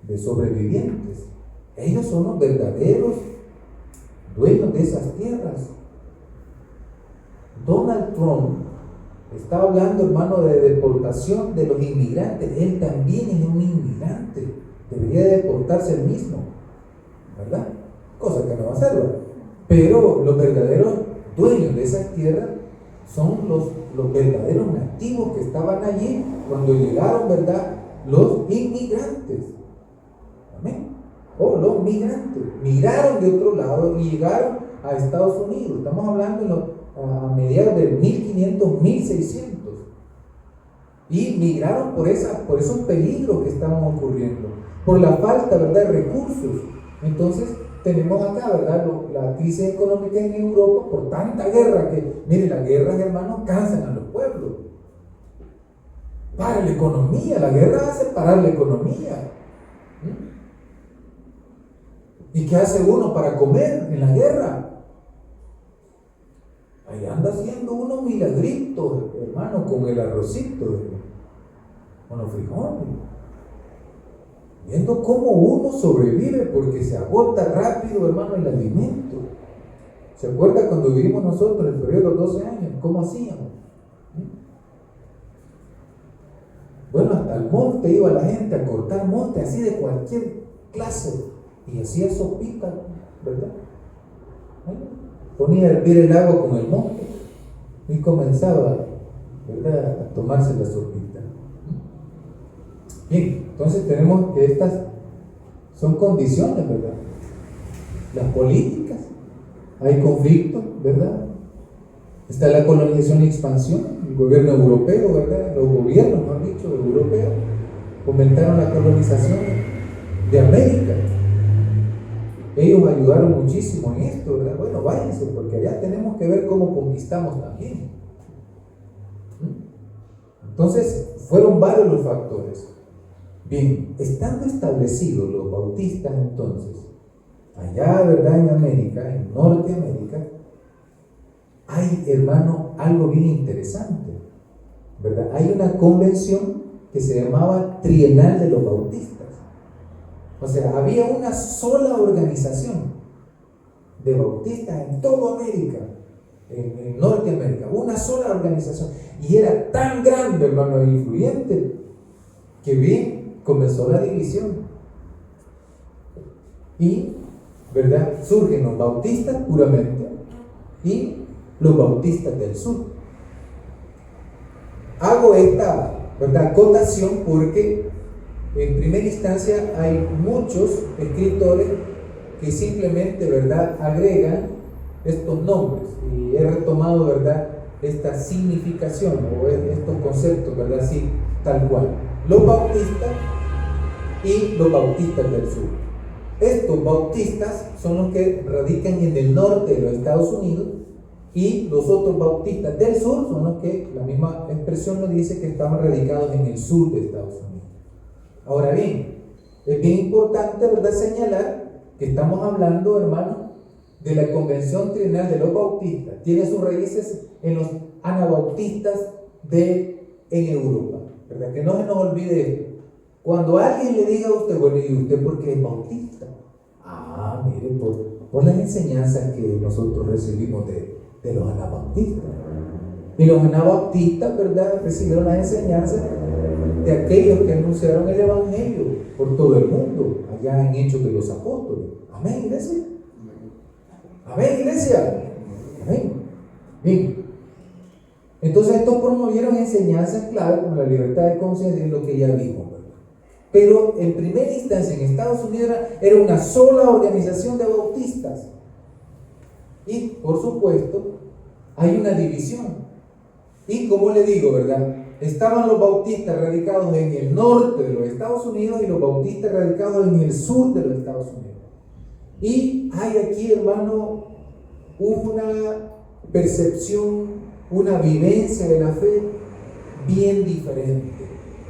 de sobrevivientes. Ellos son los verdaderos dueños de esas tierras. Donald Trump está hablando, hermano, de deportación de los inmigrantes. Él también es un inmigrante. Debería deportarse él mismo, ¿verdad? Cosa que no va a hacer, ¿verdad? Pero los verdaderos dueños de esas tierras son los verdaderos nativos que estaban allí cuando llegaron, ¿verdad?, los inmigrantes. Amén. Los migrantes migraron de otro lado y llegaron a Estados Unidos. Estamos hablando a mediados del 1500, 1600. Y migraron por esos peligros que estaban ocurriendo, por la falta, ¿verdad?, de recursos. Entonces, tenemos acá, ¿verdad?, la crisis económica en Europa por tanta guerra que, miren, las guerras, hermanos, cansan a los pueblos. para la economía. La guerra hace parar la economía. ¿Y qué hace uno para comer en la guerra? Ahí anda haciendo unos milagritos, hermano, con el arrocito, con los frijoles. Viendo cómo uno sobrevive porque se agota rápido, hermano, el alimento. ¿Se acuerda cuando vivimos nosotros el periodo de los 12 años? ¿Cómo hacíamos? Bueno, hasta el monte iba la gente a cortar monte, así de cualquier clase, y hacía sopita, ¿verdad? Ponía a hervir el agua con el monte y comenzaba, ¿verdad?, a tomarse la sopita. Bien, entonces tenemos que estas son condiciones, ¿verdad? Las políticas, hay conflictos, ¿verdad? Está la colonización y expansión, el gobierno europeo, ¿verdad? Los gobiernos, ¿no han dicho, europeos, fomentaron la colonización de América. Ellos ayudaron muchísimo en esto, ¿verdad? Bueno, váyanse, porque allá tenemos que ver cómo conquistamos también. Entonces, fueron varios los factores. Bien, estando establecidos los bautistas entonces, allá, ¿verdad?, en América, en Norteamérica, hay, hermano, algo bien interesante, ¿verdad? Hay una convención que se llamaba Trienal de los Bautistas. O sea, había una sola organización de bautistas en toda América, en Norteamérica, una sola organización. Y era tan grande, hermano, e influyente, que bien comenzó la división. Y, ¿verdad?, surgen los bautistas puramente y los bautistas del sur. Hago esta, ¿verdad?, acotación porque en primera instancia hay muchos escritores que simplemente, ¿verdad?, agregan estos nombres, y he retomado, ¿verdad?, esta significación o estos conceptos, ¿verdad?, así, tal cual. Los bautistas y los bautistas del sur. Estos bautistas son los que radican en el norte de los Estados Unidos, y los otros bautistas del sur son los que, la misma expresión nos dice, que estaban radicados en el sur de Estados Unidos. Ahora bien, es bien importante, ¿verdad?, señalar que estamos hablando, hermano, de la Convención Trienal de los Bautistas. Tiene sus raíces en los anabautistas en Europa, ¿verdad? Que no se nos olvide esto. Cuando alguien le diga a usted, bueno, ¿y usted por qué es bautista? Ah, mire, por las enseñanzas que nosotros recibimos de los anabautistas. Y los anabautistas, ¿verdad?, recibieron las enseñanzas de aquellos que anunciaron el Evangelio por todo el mundo, allá en Hechos de los Apóstoles. Amén, iglesia. Amén, iglesia. Amén. Bien. Entonces estos promovieron enseñanzas clave como la libertad de conciencia, y lo que ya vimos, ¿verdad? Pero en primera instancia en Estados Unidos era una sola organización de bautistas. Y por supuesto hay una división. Y como le digo, ¿verdad?, estaban los bautistas radicados en el norte de los Estados Unidos y los bautistas radicados en el sur de los Estados Unidos. Y hay aquí, hermano, una percepción, una vivencia de la fe bien diferente.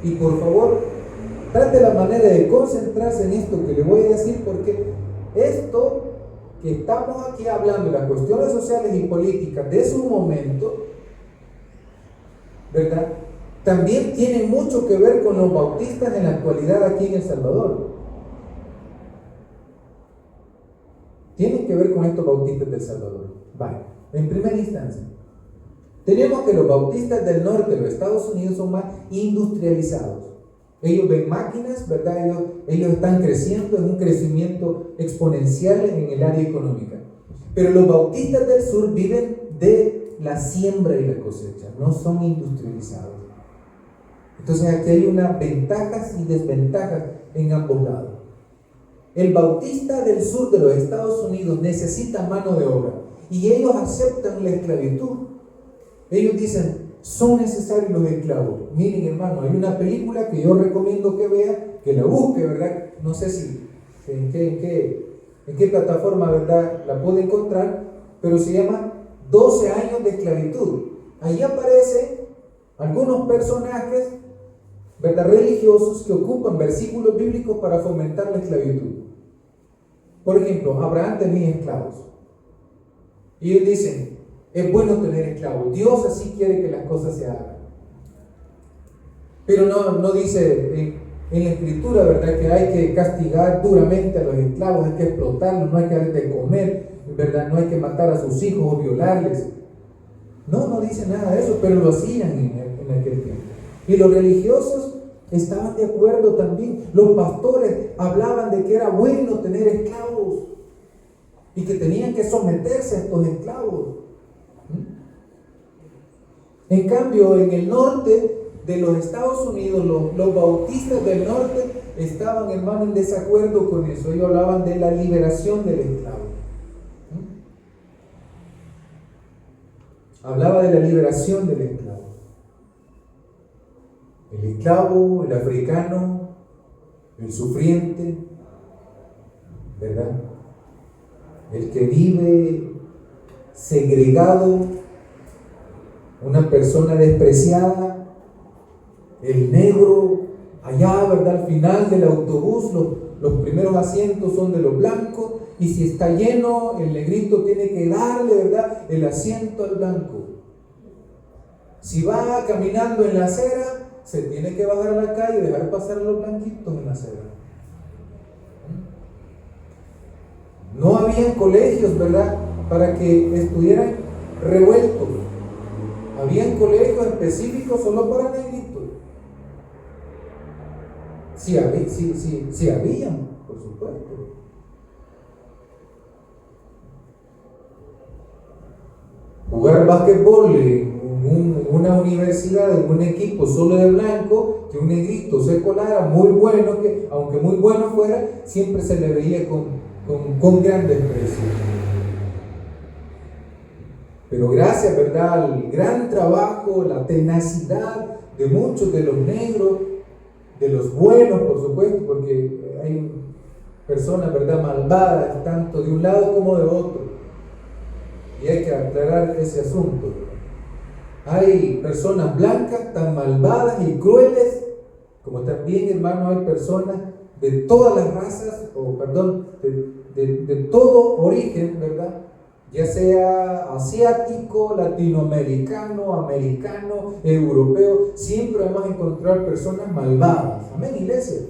Y por favor, trate la manera de concentrarse en esto que le voy a decir, porque esto que estamos aquí hablando de las cuestiones sociales y políticas de su momento, ¿verdad?, también tiene mucho que ver con los bautistas en la actualidad aquí en El Salvador. Tiene que ver con estos bautistas del Salvador. Vale, en primera instancia, tenemos que los bautistas del norte de los Estados Unidos son más industrializados. Ellos ven máquinas, ¿verdad? Ellos están creciendo en un crecimiento exponencial en el área económica. Pero los bautistas del sur viven de la siembra y la cosecha, no son industrializados. Entonces aquí hay unas ventajas y desventajas en ambos lados. El bautista del sur de los Estados Unidos necesita mano de obra y ellos aceptan la esclavitud. Ellos dicen, son necesarios los esclavos. Miren, hermano, hay una película que yo recomiendo que vea, que la busque, ¿verdad? No sé si en qué plataforma, ¿verdad?, la puede encontrar, pero se llama 12 años de esclavitud. Ahí aparecen algunos personajes ¿verdad?, religiosos que ocupan versículos bíblicos para fomentar la esclavitud. Por ejemplo, Abraham tenía esclavos. Y ellos dicen, es bueno tener esclavos. Dios así quiere que las cosas se hagan. Pero no dice en la Escritura, ¿verdad?, que hay que castigar duramente a los esclavos, hay que explotarlos, no hay que darles de comer, ¿verdad?, no hay que matar a sus hijos o violarles. No dice nada de eso, pero lo hacían en aquel tiempo. Y los religiosos estaban de acuerdo también. Los pastores hablaban de que era bueno tener esclavos y que tenían que someterse a estos esclavos. En cambio, en el norte de los Estados Unidos, los bautistas del norte estaban, hermano, en desacuerdo con eso. Ellos hablaban de la liberación del esclavo. Hablaba de la liberación del esclavo. El esclavo, el africano, el sufriente, ¿verdad?, el que vive segregado, una persona despreciada, el negro, allá, ¿verdad?, al final del autobús, los primeros asientos son de los blancos, y si está lleno, el negrito tiene que darle, ¿verdad?, el asiento al blanco. Si va caminando en la acera, se tiene que bajar a la calle y dejar pasar a los blanquitos en la acera. No habían colegios, ¿verdad?, para que estuvieran revueltos. Habían colegios específicos solo para negritos. Sí habían, por supuesto. Jugar básquetbol en una universidad, en un equipo solo de blanco, que un negrito se colara, muy bueno, que aunque muy bueno fuera, siempre se le veía con gran desprecio. Pero gracias, ¿verdad?, al gran trabajo, la tenacidad de muchos de los negros, de los buenos, por supuesto, porque hay personas, ¿verdad?, malvadas, tanto de un lado como de otro. Y hay que aclarar ese asunto. Hay personas blancas tan malvadas y crueles, como también, hermano, hay personas de todas las razas, de todo origen, ¿verdad?, ya sea asiático, latinoamericano, americano, europeo, siempre vamos a encontrar personas malvadas. Amén, iglesia.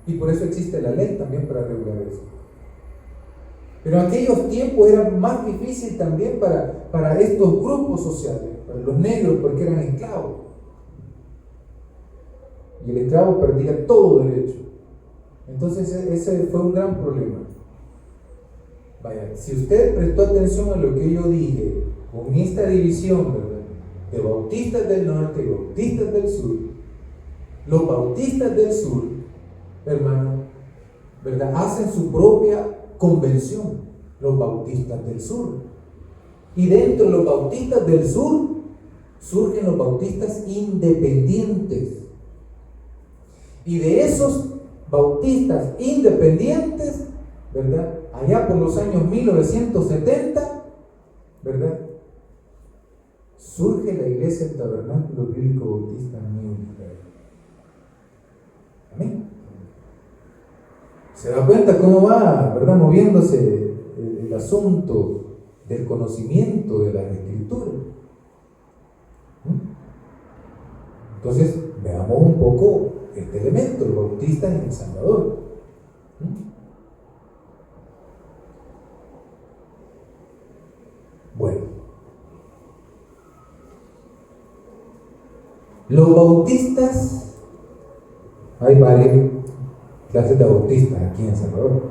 Y por eso existe la ley también para regular eso. Pero en aquellos tiempos era más difícil también para estos grupos sociales, para los negros, porque eran esclavos. Y el esclavo perdía todo derecho. Entonces ese fue un gran problema. Vaya, si usted prestó atención a lo que yo dije, con esta división, ¿verdad?, de bautistas del norte y bautistas del sur, los bautistas del sur, hermano, ¿verdad?, hacen su propia convención, los bautistas del sur. Y dentro de los bautistas del sur surgen los bautistas independientes. Y de esos bautistas independientes, ¿verdad?, allá por los años 1970, ¿verdad?, surge la Iglesia del Tabernáculo Bíblico Bautista en Israel. Amén. ¿Se da cuenta cómo va, ¿verdad?, moviéndose el asunto del conocimiento de las Escrituras? Entonces, veamos un poco este elemento, los bautistas en El Salvador. Bueno, los bautistas, hay varias clases de bautistas aquí en El Salvador,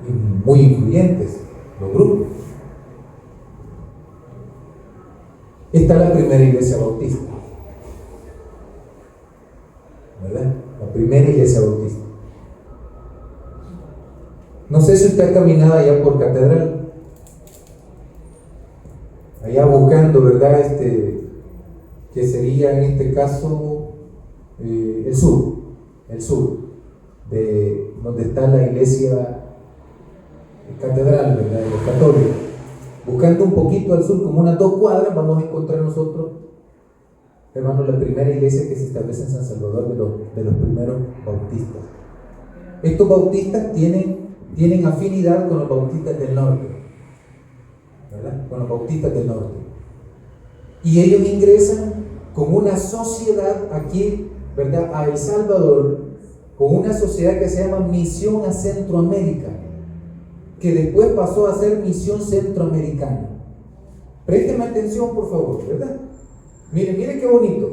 y muy influyentes los grupos. Está la primera iglesia bautista, ¿verdad? La primera iglesia bautista. No sé si usted ha caminado allá por Catedral, allá buscando, ¿verdad?, que sería en este caso el sur, de donde está la iglesia catedral, ¿verdad?, de los católicos. Buscando un poquito al sur, como unas 2 cuadras, vamos a encontrar nosotros hermano, la primera iglesia que se establece en San Salvador de los primeros bautistas. Estos bautistas tienen afinidad con los bautistas del norte, ¿verdad? Con los bautistas del norte. Y ellos ingresan con una sociedad aquí, ¿verdad?, a El Salvador, con una sociedad que se llama Misión a Centroamérica, que después pasó a ser Misión Centroamericana. Présteme atención, por favor, ¿verdad? Miren qué bonito,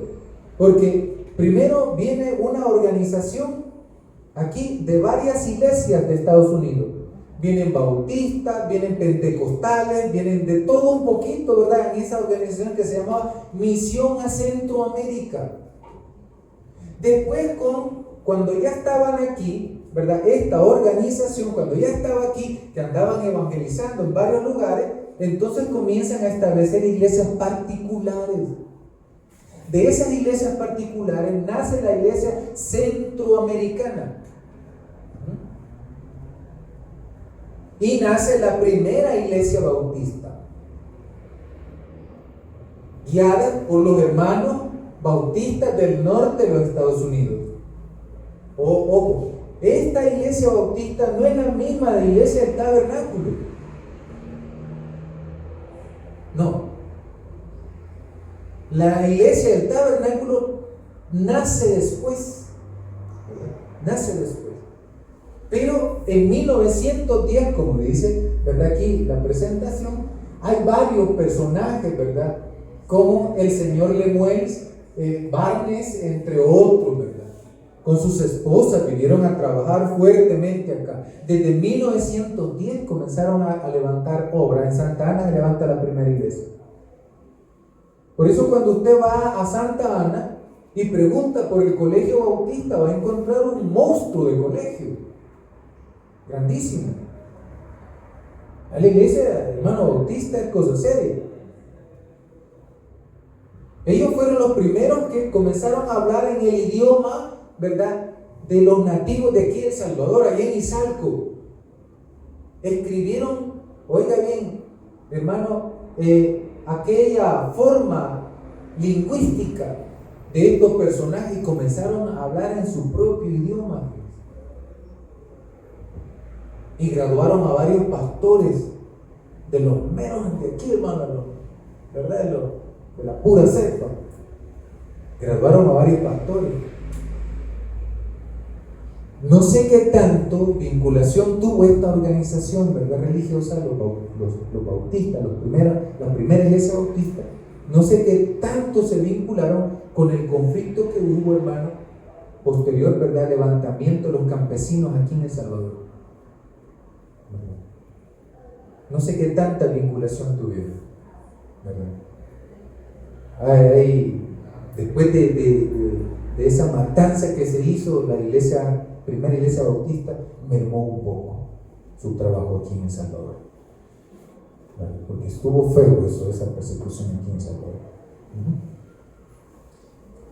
porque primero viene una organización aquí de varias iglesias de Estados Unidos. Vienen bautistas, vienen pentecostales, vienen de todo un poquito, ¿verdad? En esa organización que se llamaba Misión a Centroamérica. Después, cuando ya estaban aquí, ¿verdad?, esta organización, cuando ya estaba aquí, que andaban evangelizando en varios lugares, entonces comienzan a establecer iglesias particulares. De esas iglesias particulares nace la iglesia centroamericana. Y nace la primera iglesia bautista, guiada por los hermanos bautistas del norte de los Estados Unidos. Ojo, esta iglesia bautista no es la misma de la iglesia del tabernáculo. No. La iglesia del tabernáculo nace después. Pero en 1910, como dice, ¿verdad?, aquí la presentación, hay varios personajes, ¿verdad?, como el señor Lemuels, Barnes, entre otros, ¿verdad?, con sus esposas vinieron a trabajar fuertemente acá. Desde 1910 comenzaron a levantar obra. En Santa Ana se levanta la primera iglesia. Por eso cuando usted va a Santa Ana y pregunta por el colegio bautista, va a encontrar un monstruo de colegio, grandísimo. A la iglesia, hermano, bautista es cosa seria. Ellos fueron los primeros que comenzaron a hablar en el idioma, ¿verdad?, de los nativos de aquí de El Salvador, allá en Izalco. Escribieron, oiga bien, hermano, aquella forma lingüística de estos personajes y comenzaron a hablar en su propio idioma. Y graduaron a varios pastores de los meros de aquí, hermano, ¿verdad?, de la pura cepa. Graduaron a varios pastores. No sé qué tanto vinculación tuvo esta organización, ¿verdad?, religiosa, los bautistas, la primera iglesia bautista. No sé qué tanto se vincularon con el conflicto que hubo, hermano, posterior, ¿verdad?, al levantamiento de los campesinos aquí en El Salvador. No sé qué tanta vinculación tuvieron, ¿verdad? Después de esa matanza que se hizo, la primera iglesia bautista mermó un poco su trabajo aquí en El Salvador, ¿vale? Porque estuvo feo esa persecución aquí en El Salvador.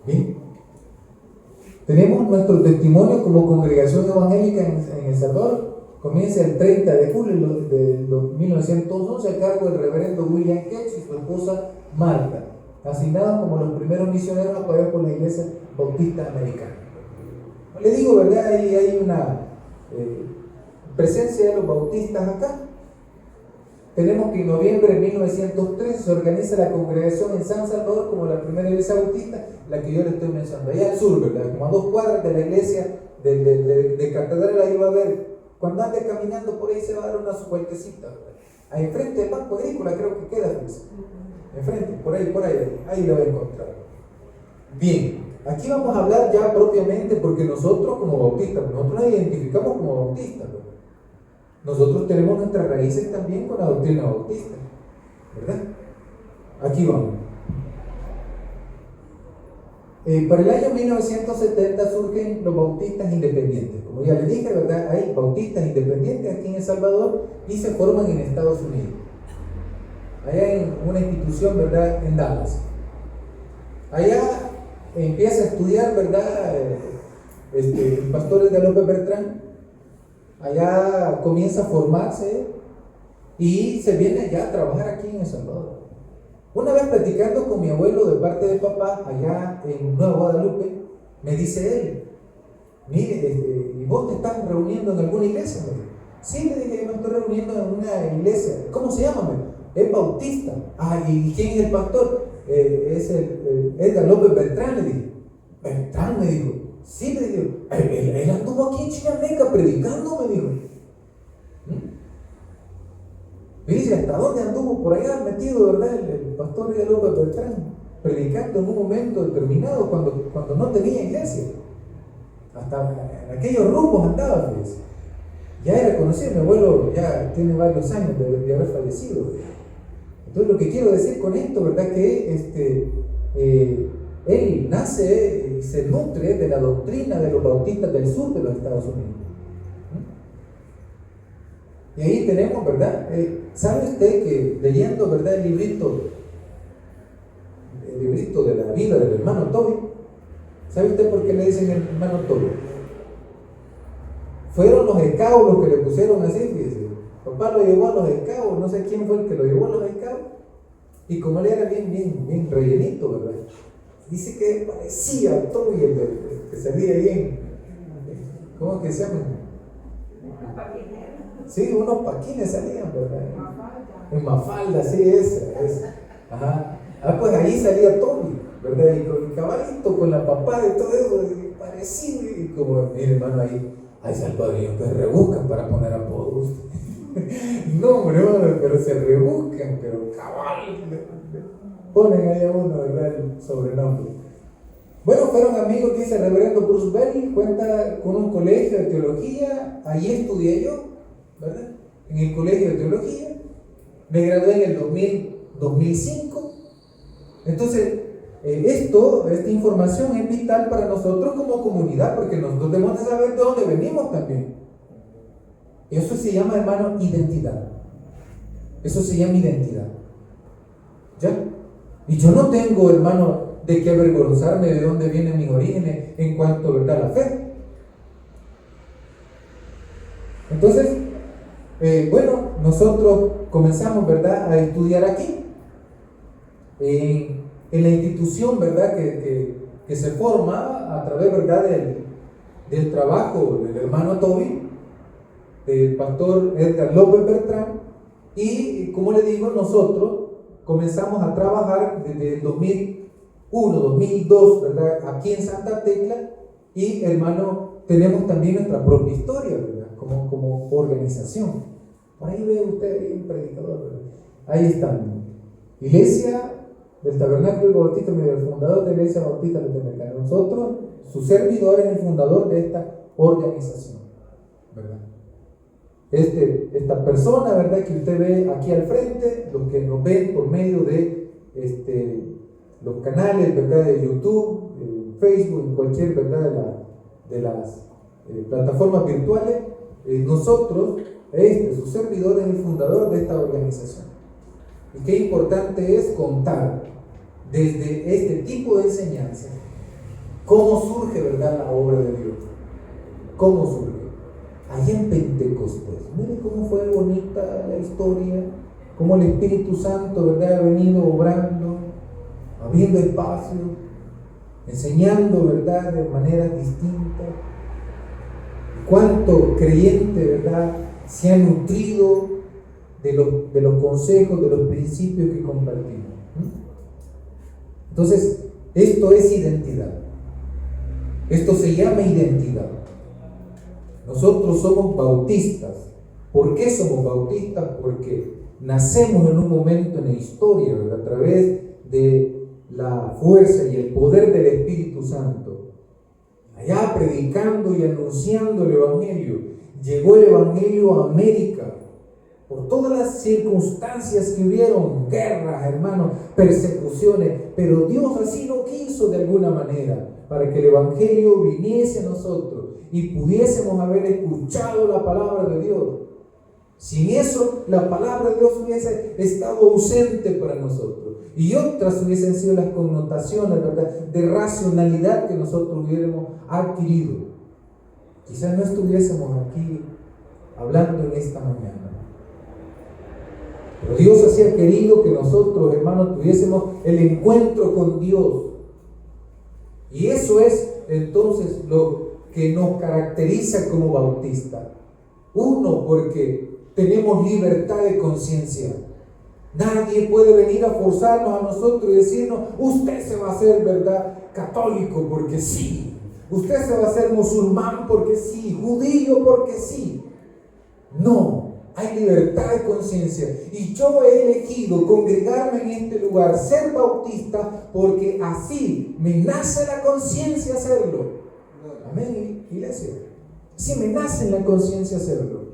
Bien, tenemos nuestro testimonio como congregación evangélica en El Salvador. Comienza el 30 de julio de 1911 a cargo del reverendo William Ketch y su esposa Marta, asignados como los primeros misioneros apoyados por la iglesia bautista americana. Le digo, ¿verdad? Ahí hay una presencia de los bautistas acá. Tenemos que en noviembre de 1913 se organiza la congregación en San Salvador como la primera iglesia bautista, la que yo le estoy mencionando, allá al sur, ¿verdad?, como a 2 cuadras de la iglesia de Catedral. Ahí va a ver, cuando ande caminando por ahí se va a dar una vueltecita, ¿verdad? Ahí enfrente de Banco Agrícola creo que queda, pues. Enfrente, por ahí lo va a encontrar. Bien, aquí vamos a hablar ya propiamente, porque nosotros como bautistas, nosotros nos identificamos como bautistas, ¿verdad? Nosotros tenemos nuestras raíces también con la doctrina bautista, ¿verdad? Aquí vamos. Para el año 1970 surgen los bautistas independientes. Como ya les dije, ¿verdad?, hay bautistas independientes aquí en El Salvador y se forman en Estados Unidos. Allá en una institución, ¿verdad?, en Dallas. Allá empieza a estudiar, ¿verdad?, pastores de López Bertrán. Allá comienza a formarse y se viene allá a trabajar aquí en El Salvador. Una vez platicando con mi abuelo de parte de papá, allá en Nueva Guadalupe, me dice él, mire, ¿y vos te estás reuniendo en alguna iglesia? Me dijo. Sí, le dije, yo me estoy reuniendo en una iglesia. ¿Cómo se llama? Es bautista. Ah, ¿y quién es el pastor? Es el Edgar López Beltrán, le dije. Beltrán, me dijo. Sí, le dije, él anduvo aquí en Chinameca predicando, me dijo. Dice, ¿hasta dónde anduvo por allá metido, verdad, el pastor Edgar López Beltrán? Predicando en un momento determinado cuando no tenía iglesia. Hasta en aquellos rumbos andaba, pues. Ya era conocido, mi abuelo ya tiene varios años de haber fallecido. Entonces lo que quiero decir con esto, ¿verdad? Que él nace y se nutre de la doctrina de los bautistas del sur de los Estados Unidos. Y ahí tenemos, ¿verdad? ¿Sabe usted que leyendo, ¿verdad? El librito de la vida del hermano Toby? ¿Sabe usted por qué le dicen el hermano Toby? Fueron los escabos los que le pusieron así, fíjese. Papá lo llevó a los escabos, no sé quién fue el que lo llevó a los escabos. Y como él era bien rellenito, ¿verdad? Dice que parecía a Toby, el que salía bien. ¿Cómo que se llama? Sí, unos paquines salían, ¿verdad? En Mafalda, sí, esa. Ajá. Pues ahí salía Toby, ¿verdad? Y con el caballito, con la papada y todo eso, parecido. Y como mi hermano ahí, ay, salvadoreños que rebuscan para poner apodos. No, bro, pero se rebuscan, pero cabal. Ponen ahí a uno, ¿verdad? El sobrenombre. Bueno, fueron amigos que dice el reverendo Bruce Bell, cuenta con un colegio de teología, allí estudié yo, ¿verdad? En el colegio de teología, me gradué en el 2005. Entonces, esta información es vital para nosotros como comunidad, porque nosotros debemos de saber de dónde venimos también. Eso se llama, hermano, identidad. Eso se llama identidad. ¿Ya? Y yo no tengo, hermano, de qué avergonzarme de dónde vienen mis orígenes en cuanto, ¿verdad?, a la fe. Entonces, bueno, nosotros comenzamos, ¿verdad?, a estudiar aquí. En la institución, ¿verdad?, que se forma a través, ¿verdad?, del trabajo del hermano Toby, del pastor Edgar López Beltrán, y como le digo, nosotros comenzamos a trabajar desde el 2001, 2002, ¿verdad?, aquí en Santa Tecla, y hermano, tenemos también nuestra propia historia, ¿verdad?, como organización. Por ahí ve usted ahí un predicador, ¿verdad? Ahí están. Iglesia del Tabernáculo Bautista, el fundador de la Iglesia Bautista de Temeca. Nosotros, su servidor, es el fundador de esta organización, ¿verdad? Esta persona, ¿verdad?, que usted ve aquí al frente, los que nos ven por medio de los canales, ¿verdad?, de YouTube, Facebook, cualquier, ¿verdad?, de las plataformas virtuales, nosotros, su servidor es el fundador de esta organización. Y qué importante es contar desde este tipo de enseñanza cómo surge, ¿verdad?, la obra de Dios. ¿Cómo surge? Allá en Pentecostés. Mire cómo fue bonita la historia, cómo el Espíritu Santo, ¿verdad?, ha venido obrando, abriendo espacio, enseñando, ¿verdad?, de maneras distintas. Cuánto creyente, ¿verdad?, se ha nutrido de los consejos, de los principios que compartimos. Entonces, esto es identidad. Esto se llama identidad. Nosotros somos bautistas. ¿Por qué somos bautistas? Porque nacemos en un momento en la historia, ¿verdad?, a través de la fuerza y el poder del Espíritu Santo, allá predicando y anunciando el Evangelio. Llegó el Evangelio a América por todas las circunstancias que hubieron, guerras, hermanos, persecuciones, pero Dios así lo quiso de alguna manera, para que el Evangelio viniese a nosotros y pudiésemos haber escuchado la palabra de Dios. Sin eso, la palabra de Dios hubiese estado ausente para nosotros, y otras hubiesen sido las connotaciones, ¿verdad?, de racionalidad que nosotros hubiéramos adquirido. Quizás no estuviésemos aquí hablando en esta mañana. Pero Dios así ha querido que nosotros, hermanos, tuviésemos el encuentro con Dios. Y eso es entonces lo que nos caracteriza como bautistas. Uno, porque tenemos libertad de conciencia. Nadie puede venir a forzarnos a nosotros y decirnos: usted se va a hacer, ¿verdad?, católico porque sí. Usted se va a hacer musulmán porque sí. Judío porque sí. No, hay libertad de conciencia. Y yo he elegido congregarme en este lugar, ser bautista, porque así me nace la conciencia hacerlo. Amén, iglesia. Sí me nace en la conciencia hacerlo.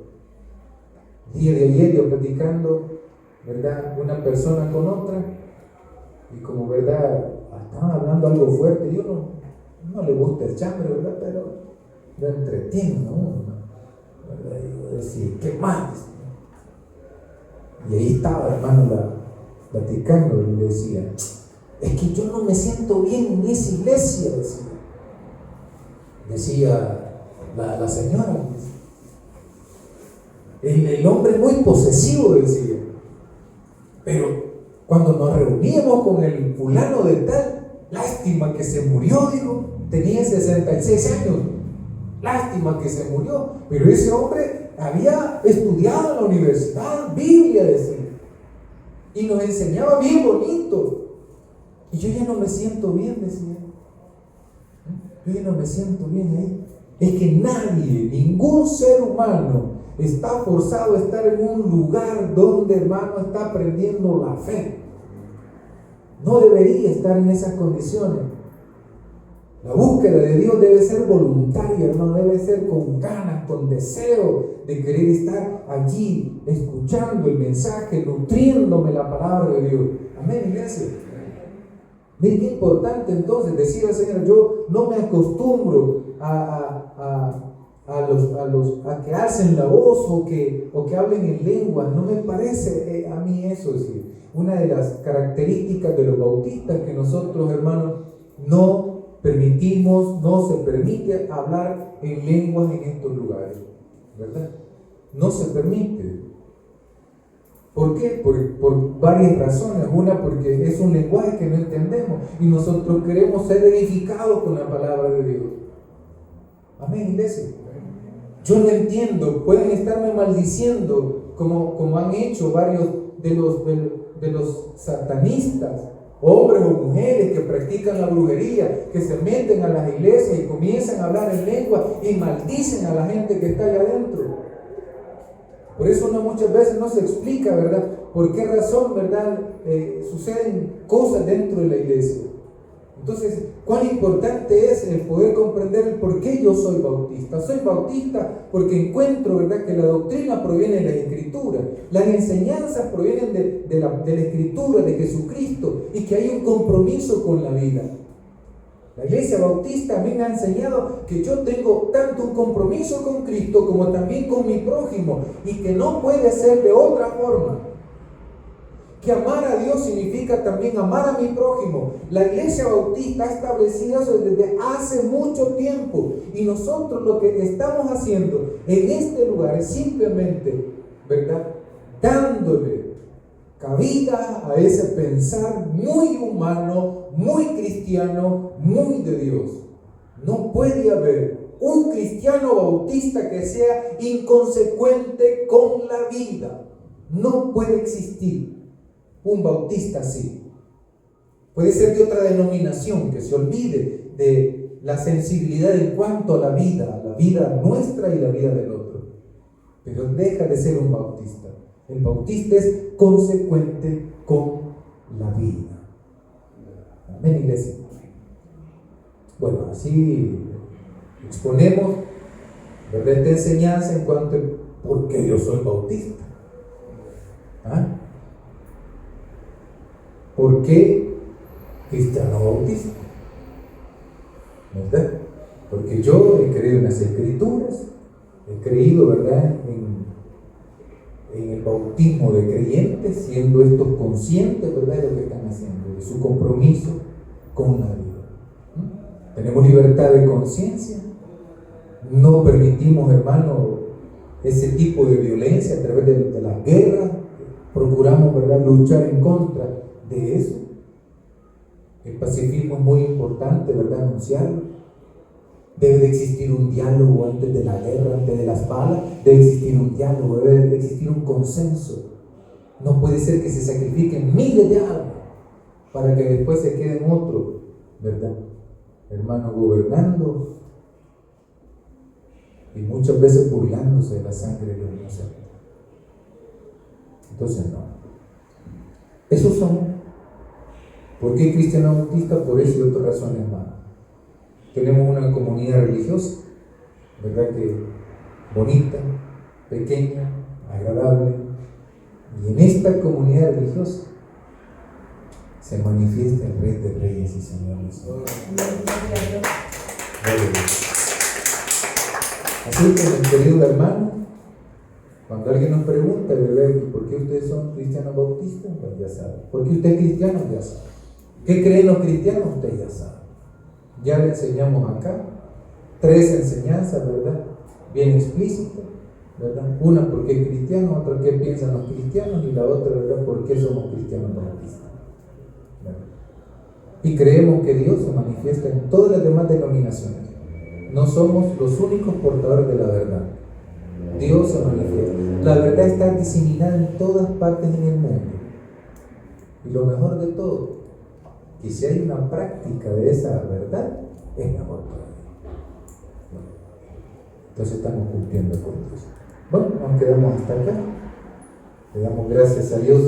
El día de ayer yo platicando, ¿verdad?, una persona con otra, y como, ¿verdad?, estaban hablando algo fuerte. Yo no le gusta el chambre, ¿verdad?, pero lo entretiene a uno, ¿verdad? Y yo decía: ¿qué más? Y ahí estaba, hermano, platicando, y le decía: es que yo no me siento bien en esa iglesia, decía la señora. El hombre es muy posesivo, decía, pero cuando nos reuníamos con el fulano de tal, lástima que se murió, digo, tenía 66 años, lástima que se murió, pero ese hombre había estudiado en la universidad, Biblia, decía, y nos enseñaba bien bonito. Y yo ya no me siento bien, decía. Yo ya no me siento bien ahí. Es que nadie, ningún ser humano está forzado a estar en un lugar donde, hermano, está aprendiendo la fe. No debería estar en esas condiciones. La búsqueda de Dios debe ser voluntaria, hermano, debe ser con ganas, con deseo de querer estar allí, escuchando el mensaje, nutriéndome la palabra de Dios. Amén, iglesia. Miren qué importante entonces, decía el Señor: yo no me acostumbro a que alcen la voz o que hablen en lenguas. No me parece a mí eso. Es decir, una de las características de los bautistas que nosotros, hermanos, no permitimos, no se permite hablar en lenguas en estos lugares, ¿verdad? No se permite. ¿Por qué? Por varias razones. Una, porque es un lenguaje que no entendemos y nosotros queremos ser edificados con la palabra de Dios. Amén, iglesia. Yo no entiendo, pueden estarme maldiciendo como han hecho varios de los satanistas, hombres o mujeres que practican la brujería, que se meten a las iglesias y comienzan a hablar en lengua y maldicen a la gente que está allá adentro. Por eso muchas veces no se explica, ¿verdad?, por qué razón, ¿verdad?, suceden cosas dentro de la iglesia. Entonces, cuán importante es el poder comprender el por qué yo soy bautista. Soy bautista porque encuentro, ¿verdad?, que la doctrina proviene de la Escritura, las enseñanzas provienen de la Escritura, de Jesucristo, y que hay un compromiso con la vida. La iglesia bautista a mí me ha enseñado que yo tengo tanto un compromiso con Cristo como también con mi prójimo, y que no puede ser de otra forma. Que amar a Dios significa también amar a mi prójimo. La iglesia bautista ha establecido eso desde hace mucho tiempo, y nosotros lo que estamos haciendo en este lugar es simplemente, ¿verdad?, dándole cabida a ese pensar muy humano, muy cristiano, muy de Dios. No puede haber un cristiano bautista que sea inconsecuente con la vida. No puede existir un bautista así. Puede ser de otra denominación, que se olvide de la sensibilidad en cuanto a la vida nuestra y la vida del otro, pero deja de ser un bautista. El bautista es consecuente con la vida. Amén, iglesia. Bueno, así exponemos, ¿verdad?, esta enseñanza en cuanto a por qué yo soy bautista. ¿Ah? ¿Por qué cristiano bautista? ¿Verdad? Porque yo he creído en las Escrituras, he creído, ¿verdad?, en el bautismo de creyentes, siendo estos conscientes, ¿verdad?, de lo que están haciendo, de su compromiso con la vida. Tenemos libertad de conciencia, no permitimos, hermano, ese tipo de violencia a través de las guerras, procuramos, ¿verdad?, luchar en contra de eso. El pacifismo es muy importante, ¿verdad?, anunciarlo. Debe de existir un diálogo antes de la guerra, antes de las balas. Debe existir un diálogo, debe de existir un consenso. No puede ser que se sacrifiquen miles de almas para que después se queden otros, ¿verdad?, hermanos, gobernando y muchas veces burlándose de la sangre de los inocentes. Entonces no. Esos son. ¿Por qué Cristiano Bautista? Por eso y otras razones más. Tenemos una comunidad religiosa, ¿verdad?, que bonita, pequeña, agradable. Y en esta comunidad religiosa se manifiesta el Rey de Reyes y Señor de Señores. Así que, mis queridos hermanos, cuando alguien nos pregunta, ¿verdad?, ¿por qué ustedes son cristianos bautistas? Pues ya saben. ¿Por qué usted es cristiano? Ya sabe. ¿Qué creen los cristianos? Usted ya sabe. Ya le enseñamos acá 3 enseñanzas, ¿verdad?, bien explícitas, ¿verdad? Una, ¿por qué es cristiano? Otra, ¿qué piensan los cristianos? Y la otra, ¿verdad?, ¿por qué somos cristianos bautistas? ¿Verdad? Y creemos que Dios se manifiesta en todas las demás denominaciones. No somos los únicos portadores de la verdad. Dios se manifiesta. La verdad está diseminada en todas partes en el mundo. Y lo mejor de todo, que si hay una práctica de esa verdad, es mejor todavía. Entonces estamos cumpliendo con Dios. Bueno, nos quedamos hasta acá. Le damos gracias a Dios